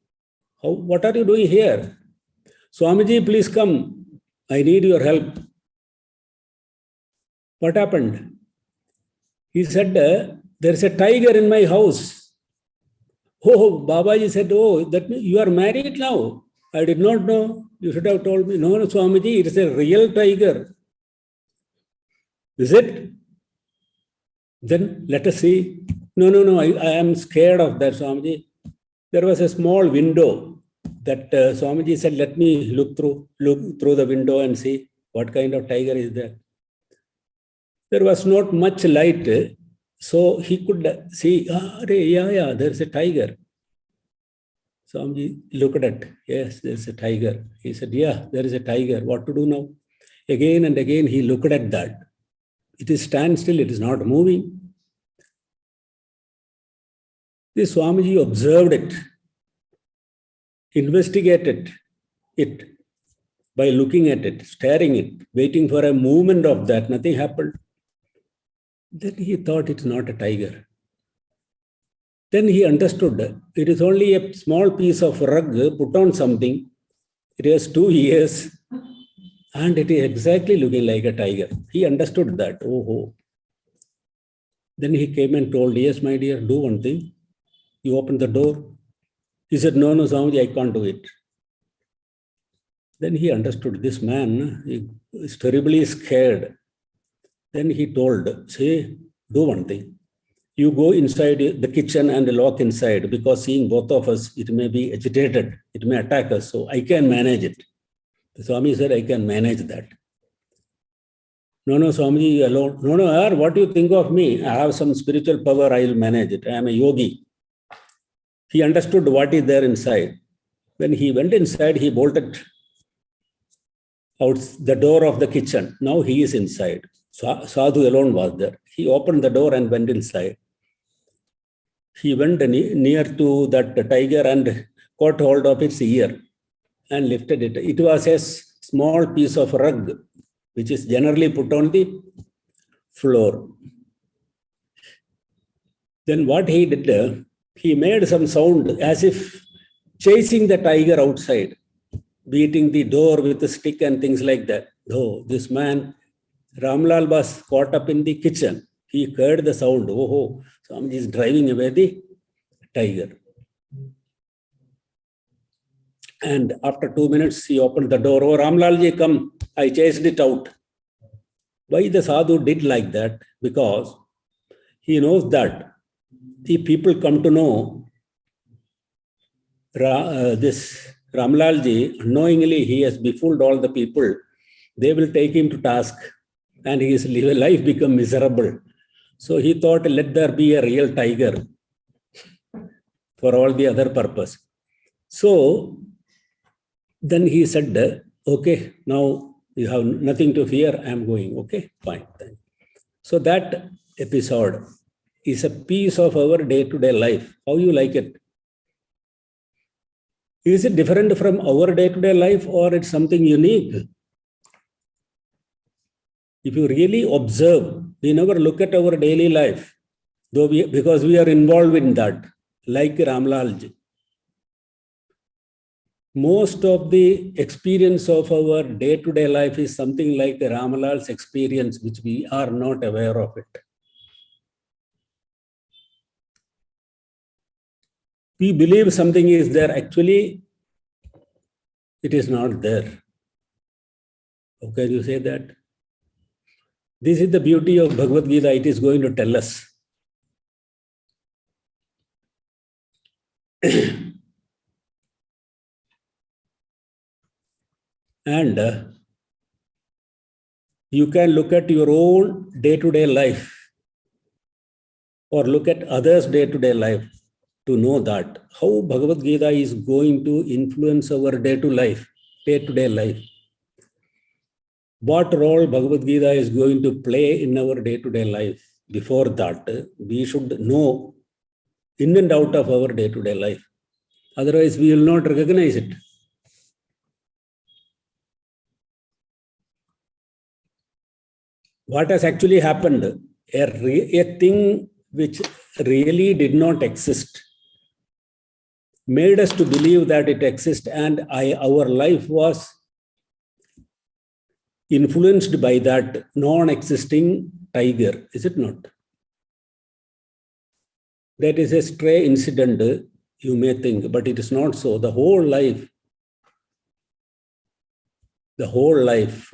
what are you doing here? Swamiji, please come. I need your help. What happened? He said, there is a tiger in my house. Oh, Babaji said, oh, that means you are married now. I did not know. You should have told me. No, Swamiji, it is a real tiger. Is it? Then let us see. No, I am scared of that, Swamiji. There was a small window that Swamiji said, let me look through the window and see what kind of tiger is there. There was not much light, so he could see, yeah, there's a tiger. Swamiji looked at, yes, there's a tiger. He said, yeah, there is a tiger. What to do now? Again and again, he looked at that. It is standstill, it is not moving. This Swamiji observed it, investigated it by looking at it, staring it, waiting for a movement of that. Nothing happened. Then he thought it's not a tiger. Then he understood it is only a small piece of rug put on something. It has 2 ears and it is exactly looking like a tiger. He understood that. Oh. Then he came and told, yes, my dear, do one thing. You open the door. He said, no, Swamiji, I can't do it. Then he understood this man is terribly scared. Then he told, say, do one thing. You go inside the kitchen and lock inside because seeing both of us, it may be agitated. It may attack us. So I can manage it. The Swami said, I can manage that. No, no, Swamiji alone. No, no, yaar, what do you think of me? I have some spiritual power, I will manage it. I am a yogi. He understood what is there inside. When he went inside, he bolted out the door of the kitchen. Now he is inside. Sadhu alone was there. He opened the door and went inside. He went near to that tiger and caught hold of its ear and lifted it. It was a small piece of rug, which is generally put on the floor. Then what he did, he made some sound as if chasing the tiger outside, beating the door with a stick and things like that. Though this man, Ramlal, was caught up in the kitchen. He heard the sound. Oh, somebody is driving away the tiger. And after 2 minutes, he opened the door. Oh, Ramlalji, come. I chased it out. Why the sadhu did like that? Because he knows that if people come to know this Ramlalji, unknowingly he has befooled all the people, they will take him to task and his life become miserable. So he thought, let there be a real tiger for all the other purpose. So then he said, okay, now you have nothing to fear, I am going. Okay, fine. So that episode is a piece of our day-to-day life. How you like it? Is it different from our day-to-day life or it's something unique? If you really observe, we never look at our daily life, though because we are involved in that, like Ramlalji. Most of the experience of our day-to-day life is something like Ramlal's experience, which we are not aware of it. We believe something is there, actually, it is not there. How can you say that? This is the beauty of Bhagavad Gita, it is going to tell us. And you can look at your own day-to-day life or look at others' day-to-day life to know that how Bhagavad Gita is going to influence our day-to-day life. What role Bhagavad Gita is going to play in our day-to-day life. Before that, we should know in and out of our day-to-day life. Otherwise, we will not recognize it. What has actually happened? A thing which really did not exist made us to believe that it exists, and our life was influenced by that non-existing tiger, is it not? That is a stray incident, you may think, but it is not so. The whole life,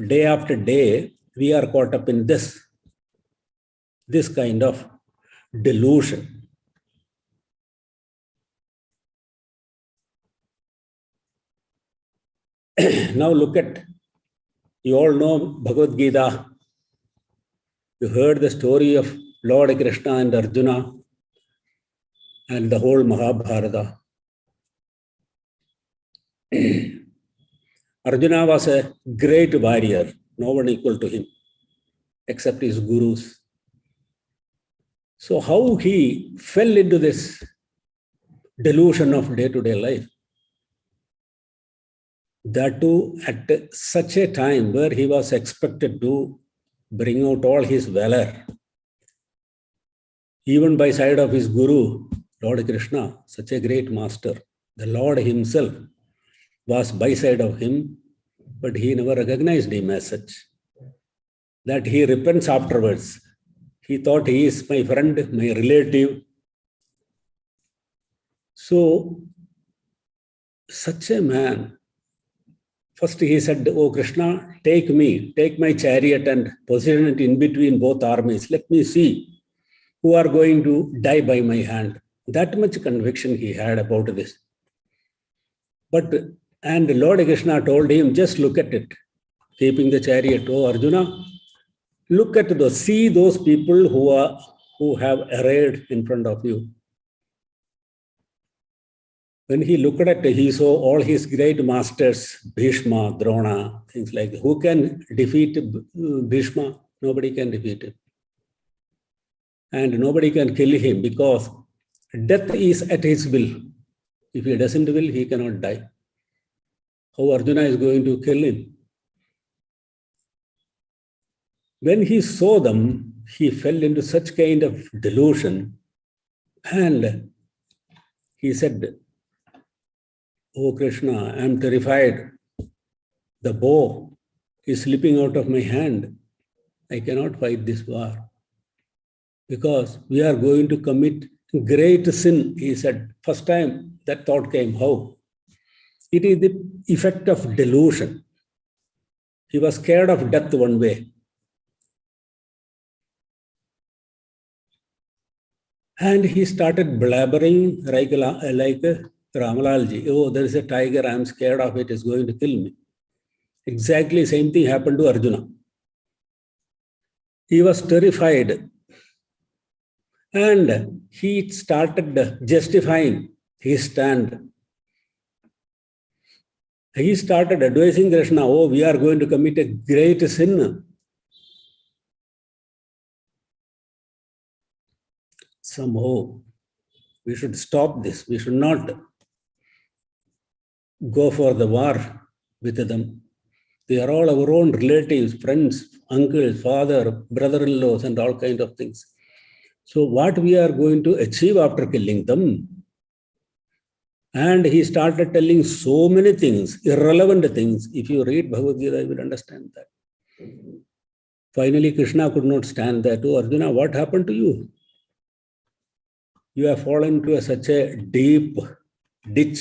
day after day, we are caught up in this kind of delusion. Now look at, you all know Bhagavad Gita. You heard the story of Lord Krishna and Arjuna and the whole Mahabharata. Arjuna was a great warrior, no one equal to him, except his gurus. So how he fell into this delusion of day-to-day life? That too at such a time where he was expected to bring out all his valor. Even by side of his guru, Lord Krishna, such a great master, the Lord himself was by side of him, but he never recognized him as such. That he repents afterwards. He thought he is my friend, my relative. So, such a man, first he said, oh Krishna, take my chariot and position it in between both armies. Let me see who are going to die by my hand. That much conviction he had about this. And Lord Krishna told him, just look at it, keeping the chariot. Oh Arjuna, Look at those, see those people who have arrayed in front of you. When he looked at it, he saw all his great masters, Bhishma, Drona, things like that. Who can defeat Bhishma? Nobody can defeat him. And nobody can kill him because death is at his will. If he doesn't will, he cannot die. How Arjuna is going to kill him? When he saw them, he fell into such kind of delusion. And he said, "Oh Krishna, I am terrified. The bow is slipping out of my hand. I cannot fight this war. Because we are going to commit great sin," he said. First time that thought came. How? It is the effect of delusion. He was scared of death one way. And he started blabbering like Ramalalji. "Oh, there is a tiger, I am scared of it, it's going to kill me." Exactly same thing happened to Arjuna. He was terrified. And he started justifying his stand. He started advising Krishna, "Oh, we are going to commit a great sin. Somehow, we should stop this. We should not go for the war with them. They are all our own relatives, friends, uncles, father, brother-in-laws, and all kinds of things. So what we are going to achieve after killing them?" And he started telling so many things, irrelevant things. If you read Bhagavad Gita, you will understand that. Finally, Krishna could not stand there. "To Arjuna, what happened to you? You have fallen into such a deep ditch,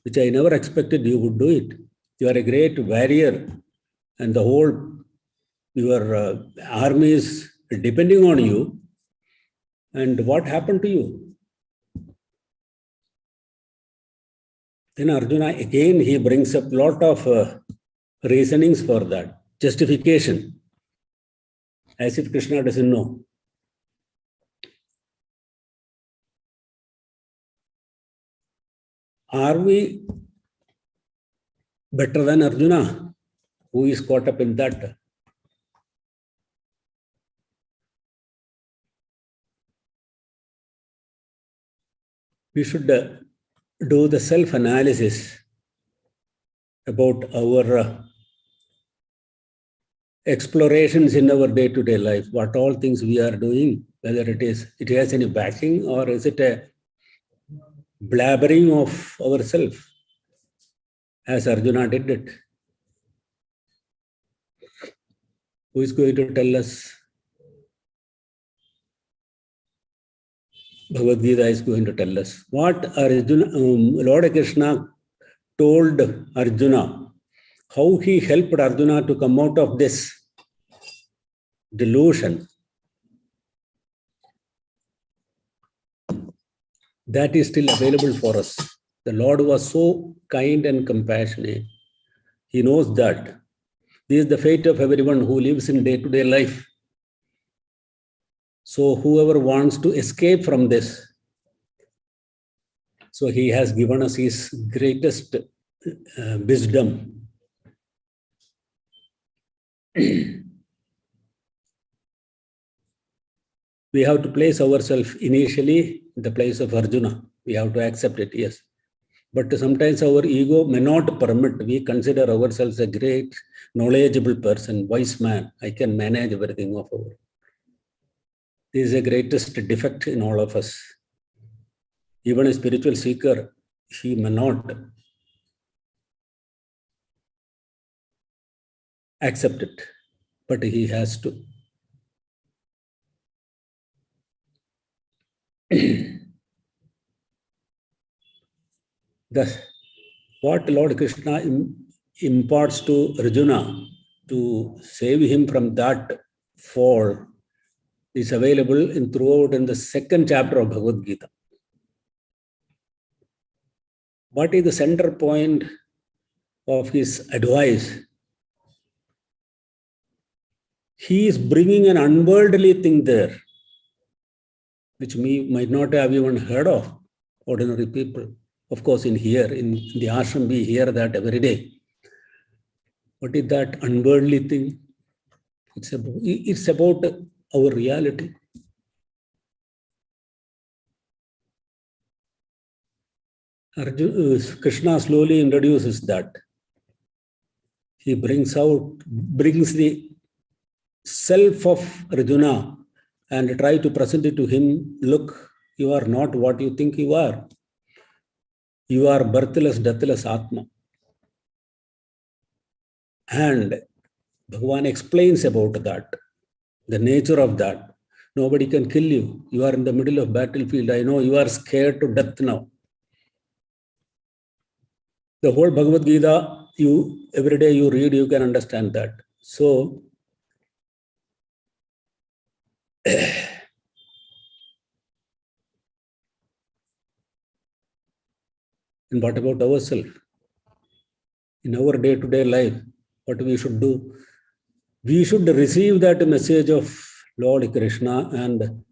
which I never expected you would do it. You are a great warrior, and the whole your army is depending on you. And what happened to you?" Then Arjuna, again, he brings up a lot of reasonings for that, justification, as if Krishna doesn't know. Are we better than Arjuna, who is caught up in that? We should do the self-analysis about our explorations in our day-to-day life, what all things we are doing, whether it has any backing, or is it a blabbering of ourselves, as Arjuna did it. Who is going to tell us? Bhagavad Gita is going to tell us. What Arjuna, Lord Krishna told Arjuna, how he helped Arjuna to come out of this delusion. That is still available for us. The Lord was so kind and compassionate. He knows that. This is the fate of everyone who lives in day-to-day life. So whoever wants to escape from this, so he has given us his greatest wisdom. We have to place ourselves initially in the place of Arjuna. We have to accept it, yes. But sometimes our ego may not permit. We consider ourselves a great, knowledgeable person, wise man. I can manage everything of our. This is the greatest defect in all of us. Even a spiritual seeker, he may not accept it, but he has to. Thus, what Lord Krishna imparts to Arjuna to save him from that fall is available throughout in the second chapter of Bhagavad Gita. What is the center point of his advice? he is bringing an unworldly thing there, which we might not have even heard of, ordinary people. Of course, in the ashram, we hear that every day. What is that unworldly thing? It's about our reality. Krishna slowly introduces that. He brings the self of Arjuna and try to present it to him. Look, you are not what you think you are. You are birthless, deathless Atma. And Bhagavan explains about that, the nature of that. Nobody can kill you. You are in the middle of battlefield. I know you are scared to death now. The whole Bhagavad Gita, every day you read, you can understand that. So, and what about ourselves? In our day-to-day life, what we should do? We should receive that message of Lord Krishna and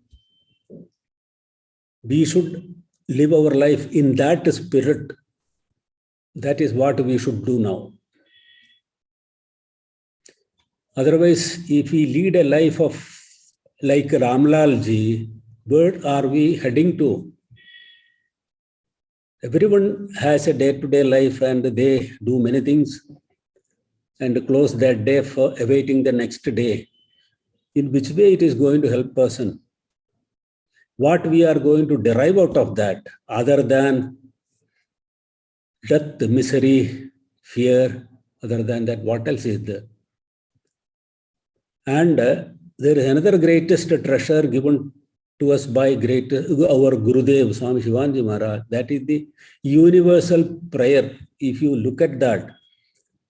we should live our life in that spirit. That is what we should do now. Otherwise, if we lead a life of like Ramlal ji, where are we heading to? Everyone has a day-to-day life and they do many things and close that day for awaiting the next day. In which way it is going to help person? What we are going to derive out of that other than death, misery, fear, other than that, what else is there? And there is another greatest treasure given to us by our Gurudev, Swami Shivanji Maharaj. That is the universal prayer. If you look at that,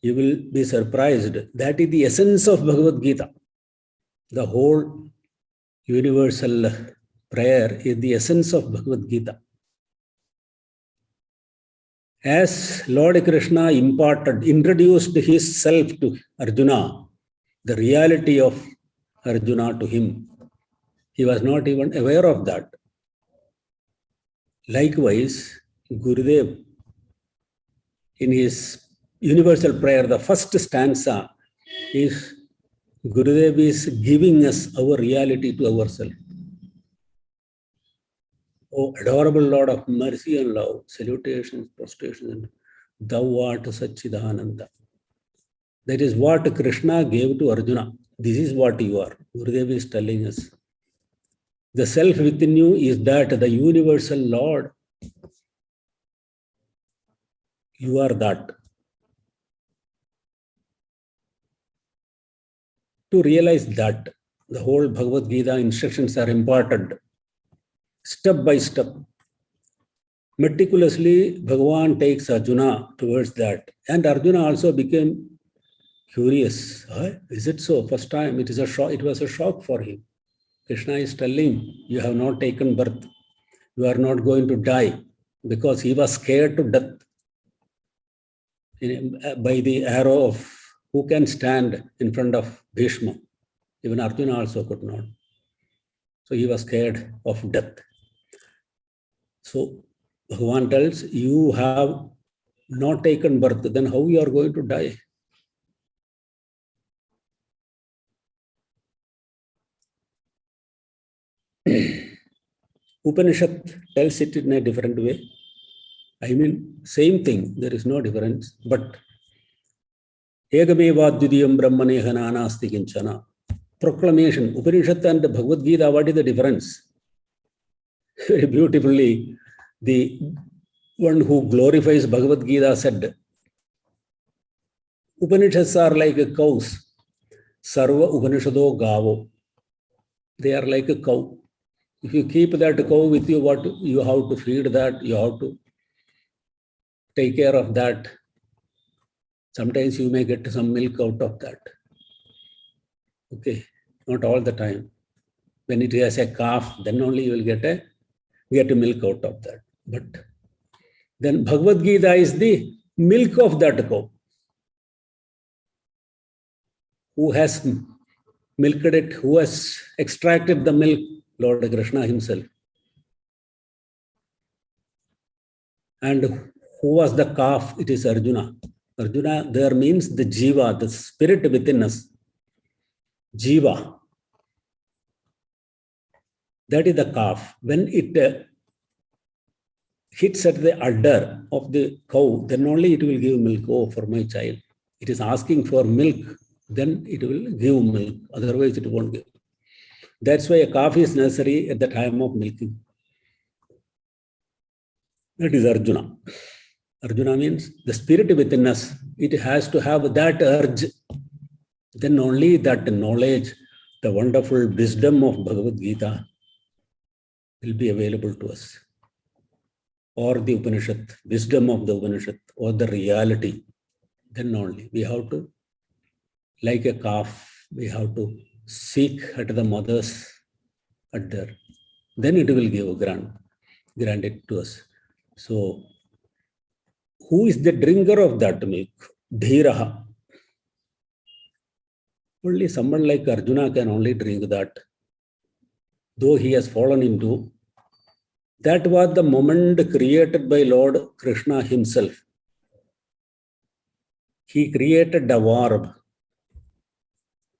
you will be surprised. That is the essence of Bhagavad Gita. The whole universal prayer is the essence of Bhagavad Gita. As Lord Krishna introduced his self to Arjuna, the reality of Arjuna to him, he was not even aware of that. Likewise, Gurudev, in his universal prayer, the first stanza is Gurudev is giving us our reality to ourselves. O adorable Lord of mercy and love, salutations, prostrations, thou art Satchidananda. That is what Krishna gave to Arjuna. This is what you are. Gurudev is telling us. The self within you is that the universal Lord. You are that. To realize that, the whole Bhagavad Gita instructions are imparted step by step. Meticulously, Bhagavan takes Arjuna towards that. And Arjuna also became curious. Is it so? First time, it was a shock for him. Krishna is telling, you have not taken birth. You are not going to die, because he was scared to death by the arrow of who can stand in front of Bhishma. Even Arjuna also could not. So he was scared of death. So Bhagavan tells, you have not taken birth, then how you are going to die? Upanishad tells it in a different way. I mean, same thing, there is no difference. But Egameva Dvidiyam Brahmaneha Nanasti Kinchana. Proclamation, Upanishad and Bhagavad Gita, what is the difference? Very beautifully, the one who glorifies Bhagavad Gita said, Upanishads are like cows. Sarva Upanishado Gavo. They are like a cow. If you keep that cow with you, what you have to feed that, you have to take care of that. Sometimes you may get some milk out of that. Okay, not all the time. When it has a calf, then only you will get milk out of that. But then Bhagavad Gita is the milk of that cow, who has milked it? Who has extracted the milk? Lord Krishna himself. And who was the calf? It is Arjuna. Arjuna there means the jiva, the spirit within us. Jiva. That is the calf. When it hits at the udder of the cow, then only it will give milk. Oh, for my child. It is asking for milk, then it will give milk. Otherwise, it won't give. That's why a calf is necessary at the time of milking. That is Arjuna. Arjuna means the spirit within us. It has to have that urge. Then only that knowledge, the wonderful wisdom of Bhagavad Gita will be available to us. Or the Upanishad, wisdom of the Upanishad, or the reality. Then only we have to, like a calf, we have to seek at the mother's udder. Then it will give grant it to us. So, who is the drinker of that milk? Dhiraha. Only someone like Arjuna can only drink that. Though he has fallen into, that was the moment created by Lord Krishna himself. He created a orb,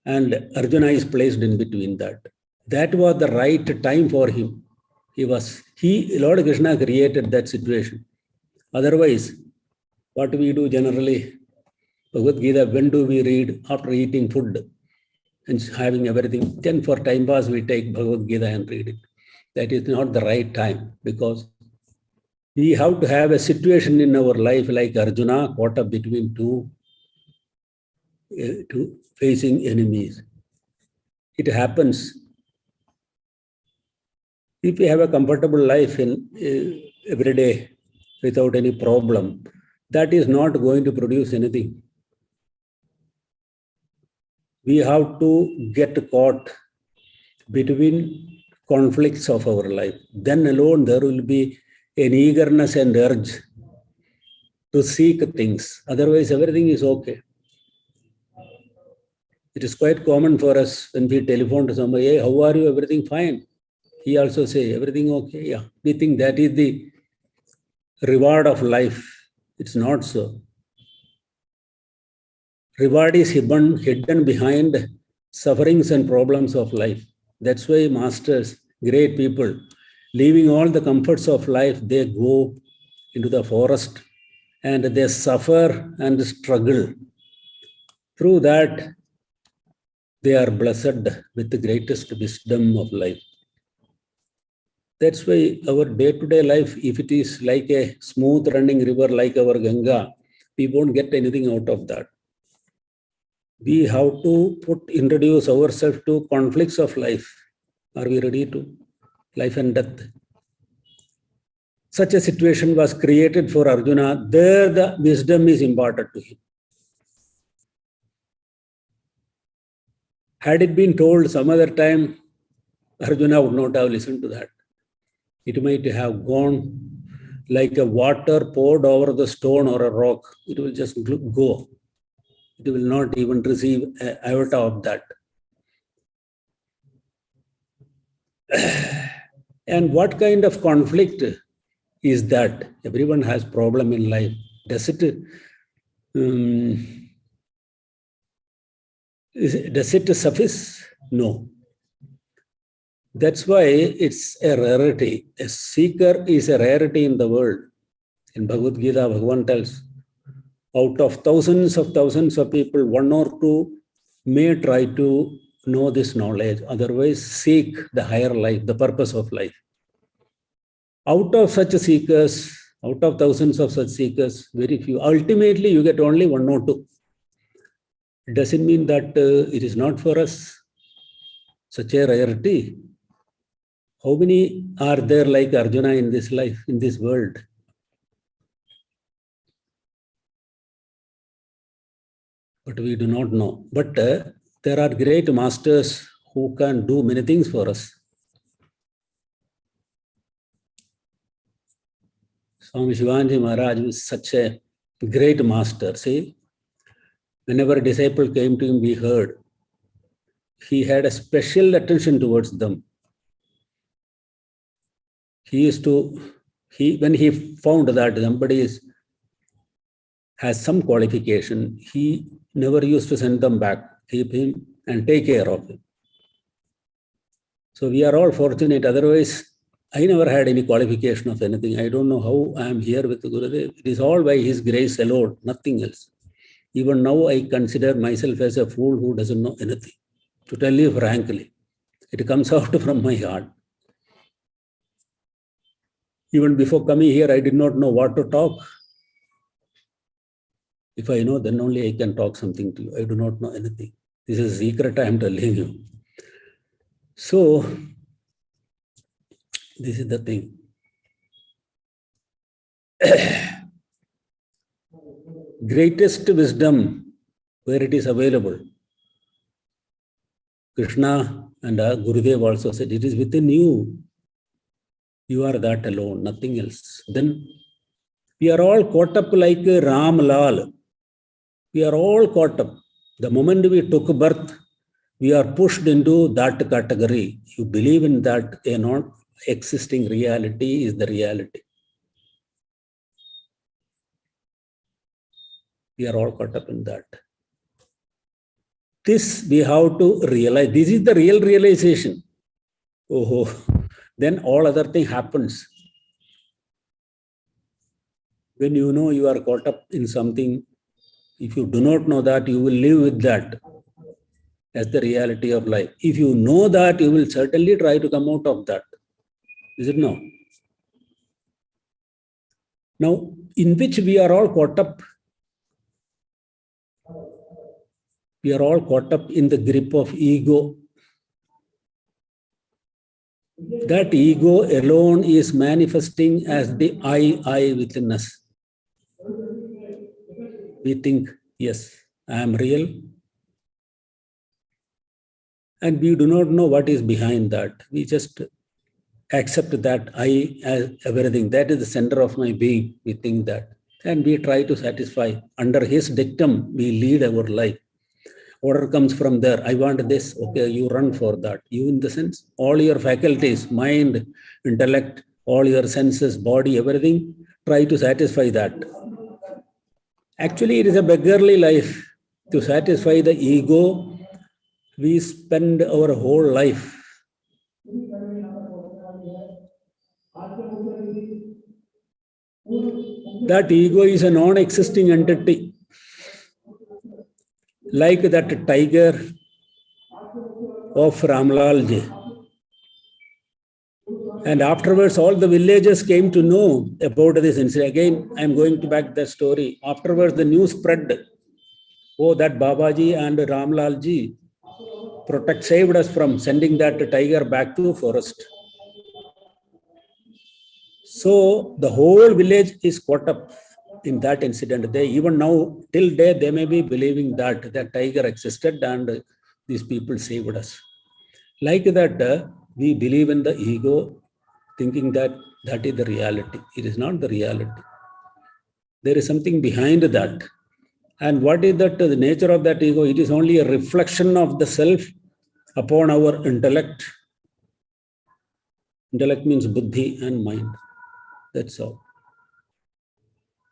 and Arjuna is placed in between that. That was the right time for him. Lord Krishna created that situation. Otherwise, what we do generally, Bhagavad Gita, when do we read? After eating food and having everything. Then for time pass, we take Bhagavad Gita and read it. That is not the right time, because we have to have a situation in our life like Arjuna caught up between two facing enemies. It happens. If we have a comfortable life in every day without any problem, that is not going to produce anything. We have to get caught between conflicts of our life. Then alone there will be an eagerness and urge to seek things. Otherwise, everything is okay. It is quite common for us when we telephone to somebody, hey, how are you? Everything fine. He also say, everything okay. Yeah, we think that is the reward of life. It's not so. Reward is hidden behind sufferings and problems of life. That's why masters, great people, leaving all the comforts of life, they go into the forest and they suffer and struggle. Through that, they are blessed with the greatest wisdom of life. That's why our day-to-day life, if it is like a smooth running river like our Ganga, we won't get anything out of that. We have to introduce ourselves to conflicts of life. Are we ready to? Life and death. Such a situation was created for Arjuna. There the wisdom is imparted to him. Had it been told some other time, Arjuna would not have listened to that. It might have gone like a water poured over the stone or a rock. It will just go. It will not even receive an iota of that. And what kind of conflict is that? Everyone has problem in life. Does it suffice? No. That's why it's a rarity. A seeker is a rarity in the world. In Bhagavad Gita, Bhagavan tells, out of thousands of people, one or two may try to know this knowledge. Otherwise, seek the higher life, the purpose of life. Out of such seekers, out of thousands of such seekers, very few. Ultimately, you get only one or two. It doesn't mean that it is not for us. Such a rarity. How many are there like Arjuna in this life, in this world? But we do not know. But there are great masters who can do many things for us. Swami Shivanji Maharaj was such a great master. See, whenever a disciple came to him, we heard he had a special attention towards them. When he found that somebody has some qualification, he never used to send them back, keep him and take care of him. So we are all fortunate. Otherwise, I never had any qualification of anything. I don't know how I am here with the Gurudev. It is all by his grace alone, nothing else. Even now, I consider myself as a fool who doesn't know anything. To tell you frankly, it comes out from my heart. Even before coming here, I did not know what to talk. If I know, then only I can talk something to you. I do not know anything. This is a secret I am telling you. So, this is the thing. Greatest wisdom, where it is available. Krishna and Gurudev also said, it is within you. You are that alone, nothing else. Then we are all caught up like Ram Lal. We are all caught up. The moment we took birth, we are pushed into that category. You believe in that a non-existing reality is the reality. We are all caught up in that. This we have to realize. This is the real realization. Oh, then all other thing happens. When you know you are caught up in something, if you do not know that, you will live with that as the reality of life. If you know that, you will certainly try to come out of that. Is it no? Now, in which we are all caught up. We are all caught up in the grip of ego. That ego alone is manifesting as the I within us. We think, yes, I am real. And we do not know what is behind that. We just accept that I as everything. That is the center of my being. We think that. And we try to satisfy. Under his dictum, we lead our life. Order comes from there. I want this. Okay, you run for that. You in the sense, all your faculties, mind, intellect, all your senses, body, everything, try to satisfy that. Actually, it is a beggarly life. To satisfy the ego, we spend our whole life. That ego is a non-existing entity. Like that tiger of Ramlalji. And afterwards, all the villagers came to know about this incident. Again, I am going to back the story. Afterwards, the news spread. Oh, that Babaji and Ramlalji saved us from sending that tiger back to forest. So the whole village is caught up in that incident. They even now, till day, they may be believing that the tiger existed and these people saved us. Like that, we believe in the ego, thinking that that is the reality. It is not the reality. There is something behind that. And what is that? The nature of that ego? It is only a reflection of the self upon our intellect. Intellect means buddhi and mind. That's all.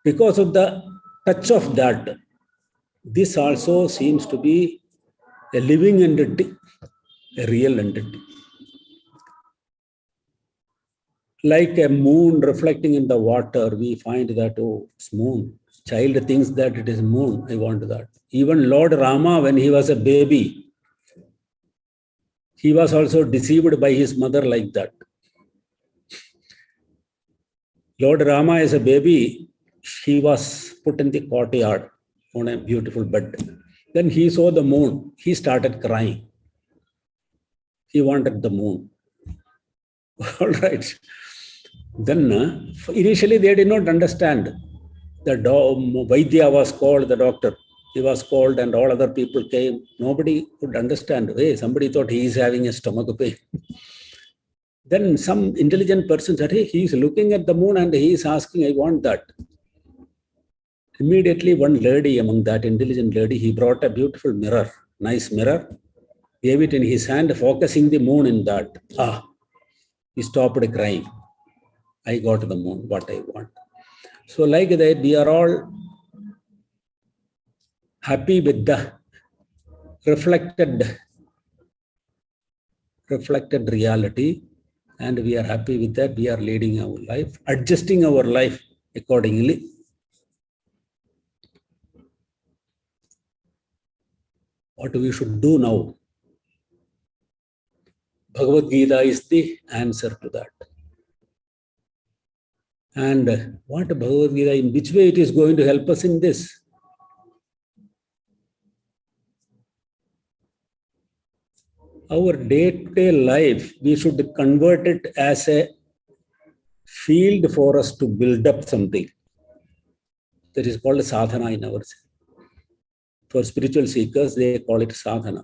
Because of the touch of that, this also seems to be a living entity, a real entity. Like a moon reflecting in the water, we find that, oh, it's moon. Child thinks that it is moon. I want that. Even Lord Rama, when he was a baby, he was also deceived by his mother like that. Lord Rama as a baby, he was put in the courtyard on a beautiful bed. Then he saw the moon. He started crying. He wanted the moon. All right. Then initially they did not understand. The Vaidya was called, the doctor. He was called and all other people came. Nobody could understand. Hey, somebody thought he is having a stomach pain. Then some intelligent person said, hey, he is looking at the moon and he is asking, I want that. Immediately one lady among that intelligent lady, he brought a beautiful mirror, nice mirror. gave it in his hand, focusing the moon in that. He stopped crying. I got the moon, what I want. So like that, we are all happy with the reflected reality, and we are happy with that. We are leading our life, adjusting our life accordingly. What we should do now? Bhagavad Gita is the answer to that. And what Bhagavad Gita, in which way it is going to help us in this? Our day-to-day life, we should convert it as a field for us to build up something. That is called sadhana in our sense. For spiritual seekers, they call it sadhana.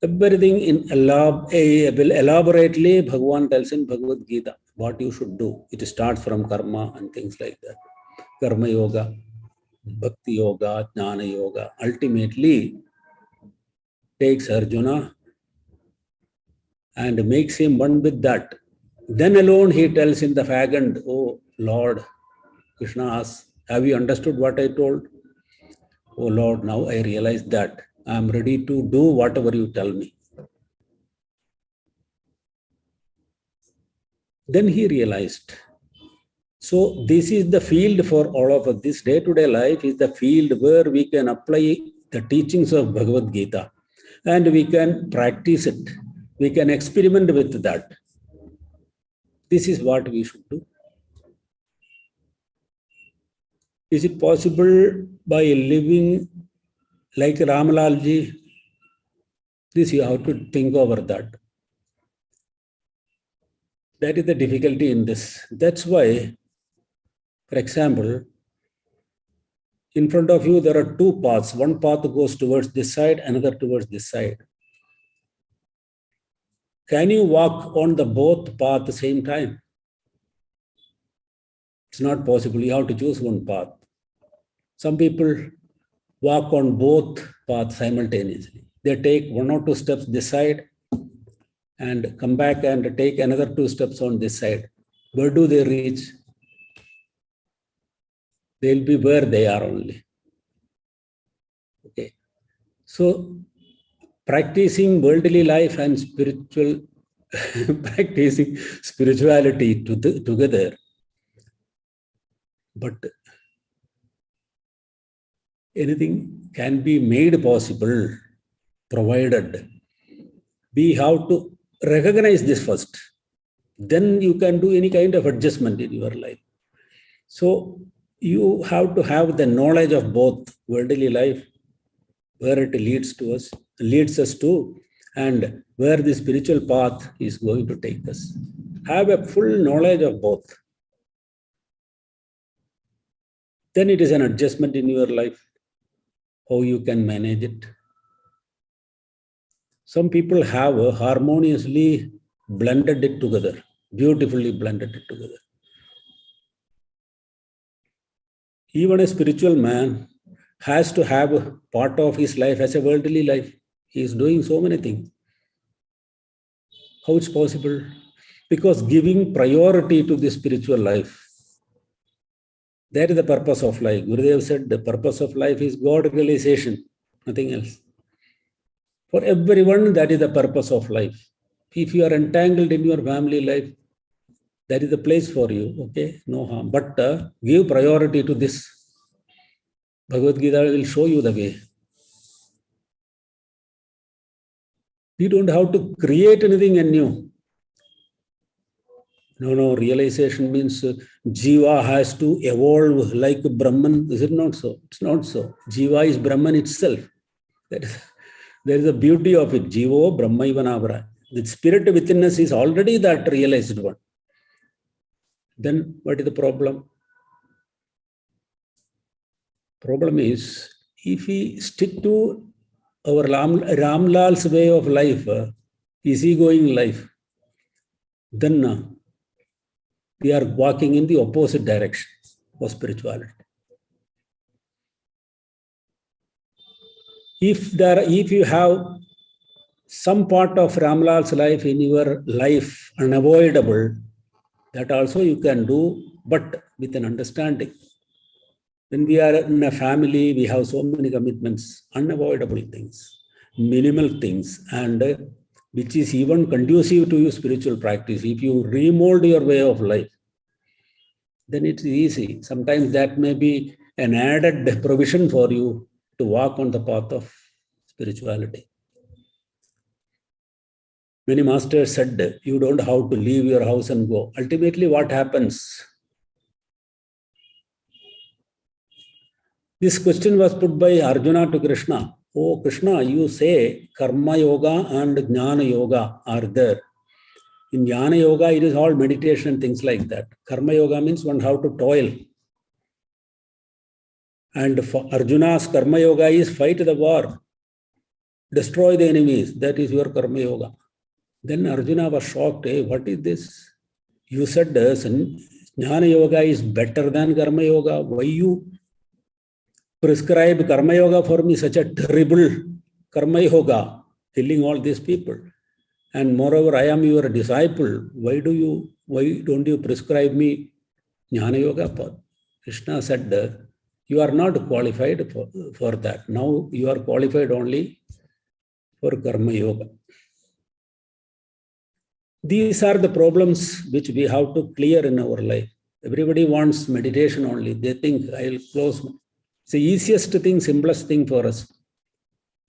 Everything elaborately, Bhagavan tells in Bhagavad Gita what you should do. It starts from karma and things like that. Karma yoga, bhakti yoga, jnana yoga. Ultimately, takes Arjuna and makes him one with that. Then alone he tells in the fag end, oh Lord, Krishna asks, have you understood what I told? Oh Lord, now I realize that I am ready to do whatever you tell me. Then he realized. So this is the field for all of us. This day-to-day life is the field where we can apply the teachings of Bhagavad Gita and we can practice it. We can experiment with that. This is what we should do. Is it possible by living like Ramalalji? This you have to think over that. That is the difficulty in this. That's why, for example, in front of you there are two paths. One path goes towards this side, another towards this side. Can you walk on the both paths at the same time? It's not possible. You have to choose one path. Some people walk on both paths simultaneously. They take 1 or 2 steps this side and come back and take another 2 steps on this side. Where do they reach? They'll be where they are only. Okay. So practicing worldly life and spiritual, practicing spirituality together. But anything can be made possible, provided we have to recognize this first. Then you can do any kind of adjustment in your life. So you have to have the knowledge of both worldly life, where it leads us to, and where the spiritual path is going to take us. Have a full knowledge of both. Then it is an adjustment in your life, how you can manage it. Some people have harmoniously blended it together, beautifully blended it together. Even a spiritual man has to have a part of his life as a worldly life. He is doing so many things. How it's possible? Because giving priority to the spiritual life, that is the purpose of life. Gurudev said the purpose of life is God realization, nothing else. For everyone, that is the purpose of life. If you are entangled in your family life, that is the place for you, okay? No harm. But give priority to this. Bhagavad Gita will show you the way. We don't have to create anything anew. No, realization means Jiva has to evolve like Brahman. Is it not so? It's not so. Jiva is Brahman itself. There is a beauty of it. Jivo Brahma Ivanavara. The spirit within us is already that realized one. Then what is the problem? Problem is, if we stick to our Ramlal's way of life, easygoing life, then we are walking in the opposite direction of spirituality. If you have some part of Ramlal's life in your life unavoidable, that also you can do, but with an understanding. When we are in a family, we have so many commitments, unavoidable things, minimal things, and which is even conducive to your spiritual practice. If you remold your way of life, then it's easy. Sometimes that may be an added provision for you to walk on the path of spirituality. Many masters said, you don't have to leave your house and go. Ultimately, what happens? This question was put by Arjuna to Krishna. Oh, Krishna, you say Karma Yoga and Jnana Yoga are there. In Jnana Yoga, it is all meditation and things like that. Karma Yoga means one have to toil. And for Arjuna's Karma Yoga is fight the war, destroy the enemies. That is your Karma Yoga. Then Arjuna was shocked. Hey, what is this? You said Jnana Yoga is better than Karma Yoga. Why you prescribe Karma Yoga for me, such a terrible Karma Yoga, killing all these people? And moreover, I am your disciple. Why don't you prescribe me Jnana Yoga? Krishna said, you are not qualified for that. Now you are qualified only for Karma Yoga. These are the problems which we have to clear in our life. Everybody wants meditation only. They think, I'll close. It's the easiest thing, simplest thing for us.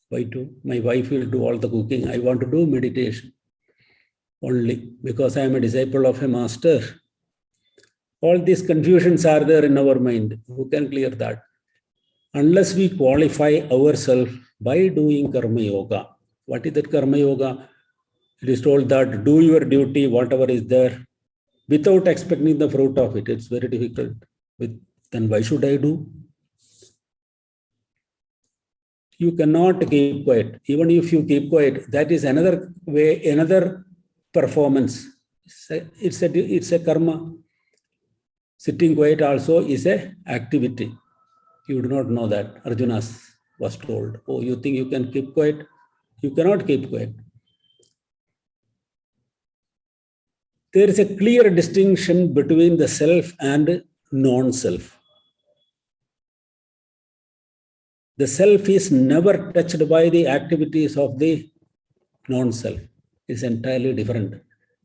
Why do? My wife will do all the cooking. I want to do meditation only because I am a disciple of a master. All these confusions are there in our mind. Who can clear that? Unless we qualify ourselves by doing Karma Yoga. What is that Karma Yoga? It is told that do your duty, whatever is there, without expecting the fruit of it. It's very difficult. Then why should I do? You cannot keep quiet. Even if you keep quiet, that is another way, another performance. It's a karma. Sitting quiet also is an activity. You do not know that. Arjuna was told, oh, you think you can keep quiet? You cannot keep quiet. There is a clear distinction between the self and non-self. The self is never touched by the activities of the non-self. It's entirely different.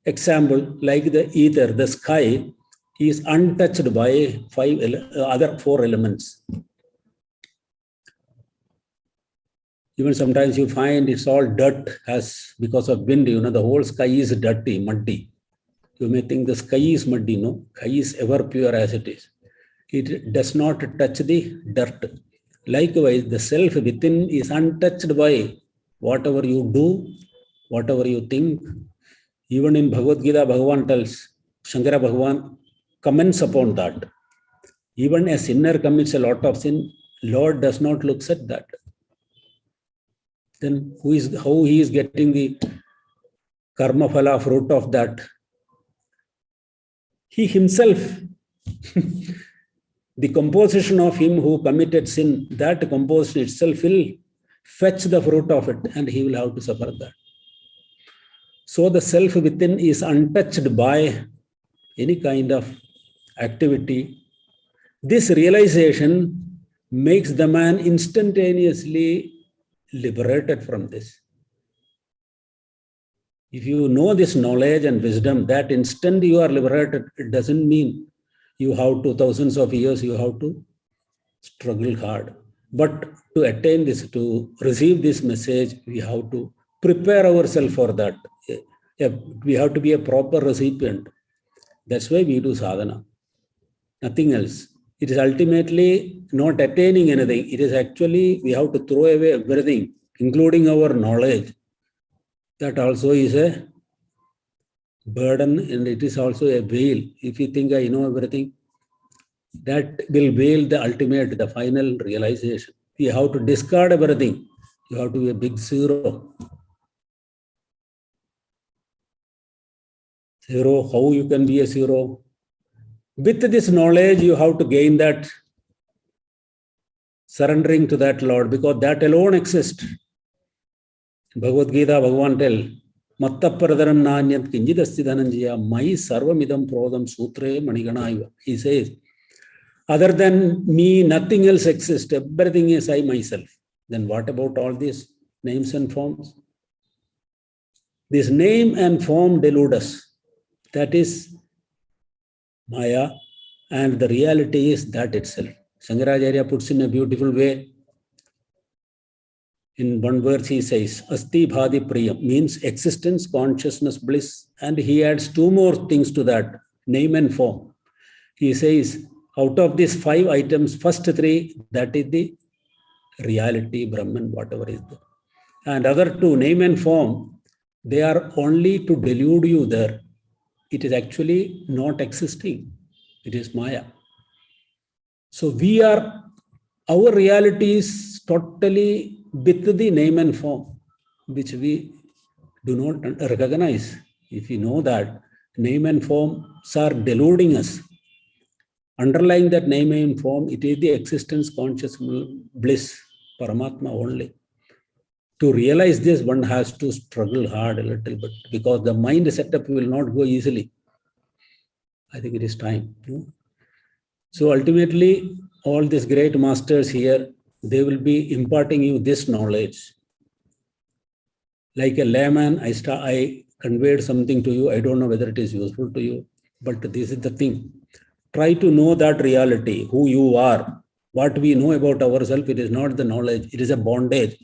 Example, like the ether, the sky is untouched by other four elements. Even sometimes you find it's all dirt because of wind, the whole sky is dirty, muddy. You may think the sky is muddy, no? Sky is ever pure as it is. It does not touch the dirt. Likewise, the self within is untouched by whatever you do, whatever you think. Even in Bhagavad Gita, Bhagavan tells, Shankara Bhagavan comments upon that. Even a sinner commits a lot of sin, Lord does not look at that. Then how he is getting the karma phala fruit of that? He himself, the composition of him who committed sin, that composition itself will fetch the fruit of it and he will have to suffer that. So the self within is untouched by any kind of activity. This realization makes the man instantaneously liberated from this. If you know this knowledge and wisdom, that instant you are liberated, it doesn't mean you have to thousands of years, you have to struggle hard. But to attain this, to receive this message, we have to prepare ourselves for that. We have to be a proper recipient. That's why we do sadhana. Nothing else. It is ultimately not attaining anything. It is actually, we have to throw away everything, including our knowledge. That also is a burden and it is also a veil. If you think I know everything, that will veil the ultimate, the final realization. You have to discard everything. You have to be a big zero. Zero, how you can be a zero? With this knowledge, you have to gain that surrendering to that Lord, because that alone exists. Bhagavad Gita, Bhagavan tell, Matta Paradaram Nanyat Kinjidasti Dhananjaya, Mai Sarvamidam Prodam Sutre Maniganaiva. He says, other than me, nothing else exists. Everything is I myself. Then what about all these names and forms? This name and form delude us. That is Maya, and the reality is that itself. Shankaracharya puts in a beautiful way. In one verse he says, Asti Bhadi Priyam means existence, consciousness, bliss. And he adds two more things to that, name and form. He says, out of these 5 items, first 3, that is the reality, Brahman, whatever is there. And other 2, name and form, they are only to delude you there. It is actually not existing. It is Maya. So our reality is totally with the name and form, which we do not recognize. If you know that, name and forms are deluding us. Underlying that name and form, it is the existence, consciousness, bliss, Paramatma only. To realize this, one has to struggle hard a little bit, because the mind setup will not go easily. I think it is time. So ultimately, all these great masters here, they will be imparting you this knowledge. Like a layman, I conveyed something to you. I don't know whether it is useful to you, but this is the thing. Try to know that reality, who you are. What we know about ourselves, it is not the knowledge, it is a bondage.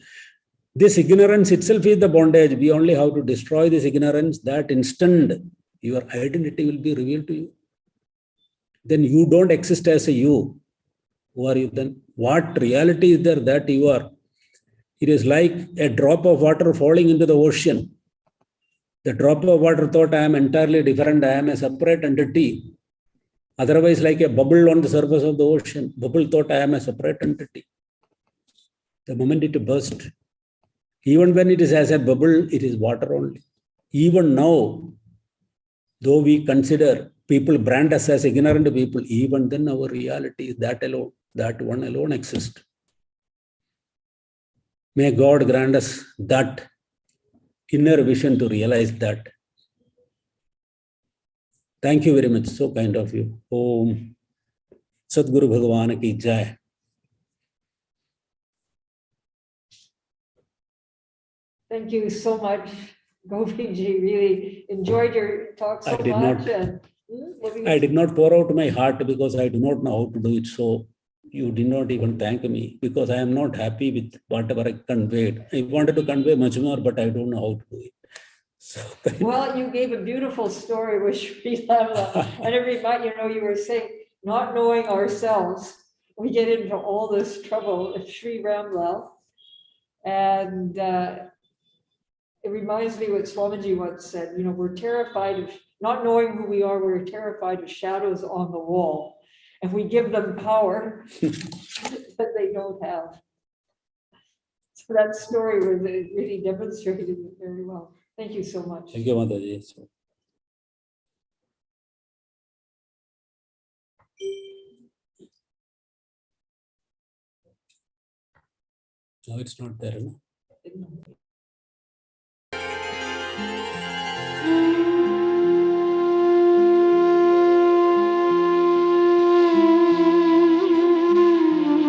This ignorance itself is the bondage. We only have to destroy this ignorance. That instant, your identity will be revealed to you. Then you don't exist as a you. Who are you then? What reality is there that you are? It is like a drop of water falling into the ocean. The drop of water thought I am entirely different. I am a separate entity. Otherwise, like a bubble on the surface of the ocean. Bubble thought I am a separate entity. The moment it burst, even when it is as a bubble, it is water only. Even now, though we consider people brand us as ignorant people, even then our reality is that alone, that one alone exists. May God grant us that inner vision to realize that. Thank you very much. So kind of you. Om Sadguru Bhagavan ki jai. Thank you so much, Gopiji. Really enjoyed your talk so much. I did not pour out my heart because I do not know how to do it. So you did not even thank me, because I am not happy with whatever I conveyed. I wanted to convey much more, but I don't know how to do it. So, well, you gave a beautiful story with Sri Lamla. And it reminded, you were saying, not knowing ourselves, we get into all this trouble with Sri Ramlal. And it reminds me what Swamiji once said, we're terrified of not knowing who we are, we're terrified of shadows on the wall. And we give them power that they don't have. So that story was really demonstrated it very well. Thank you so much. Thank you, Mataji. No, it's not there. No?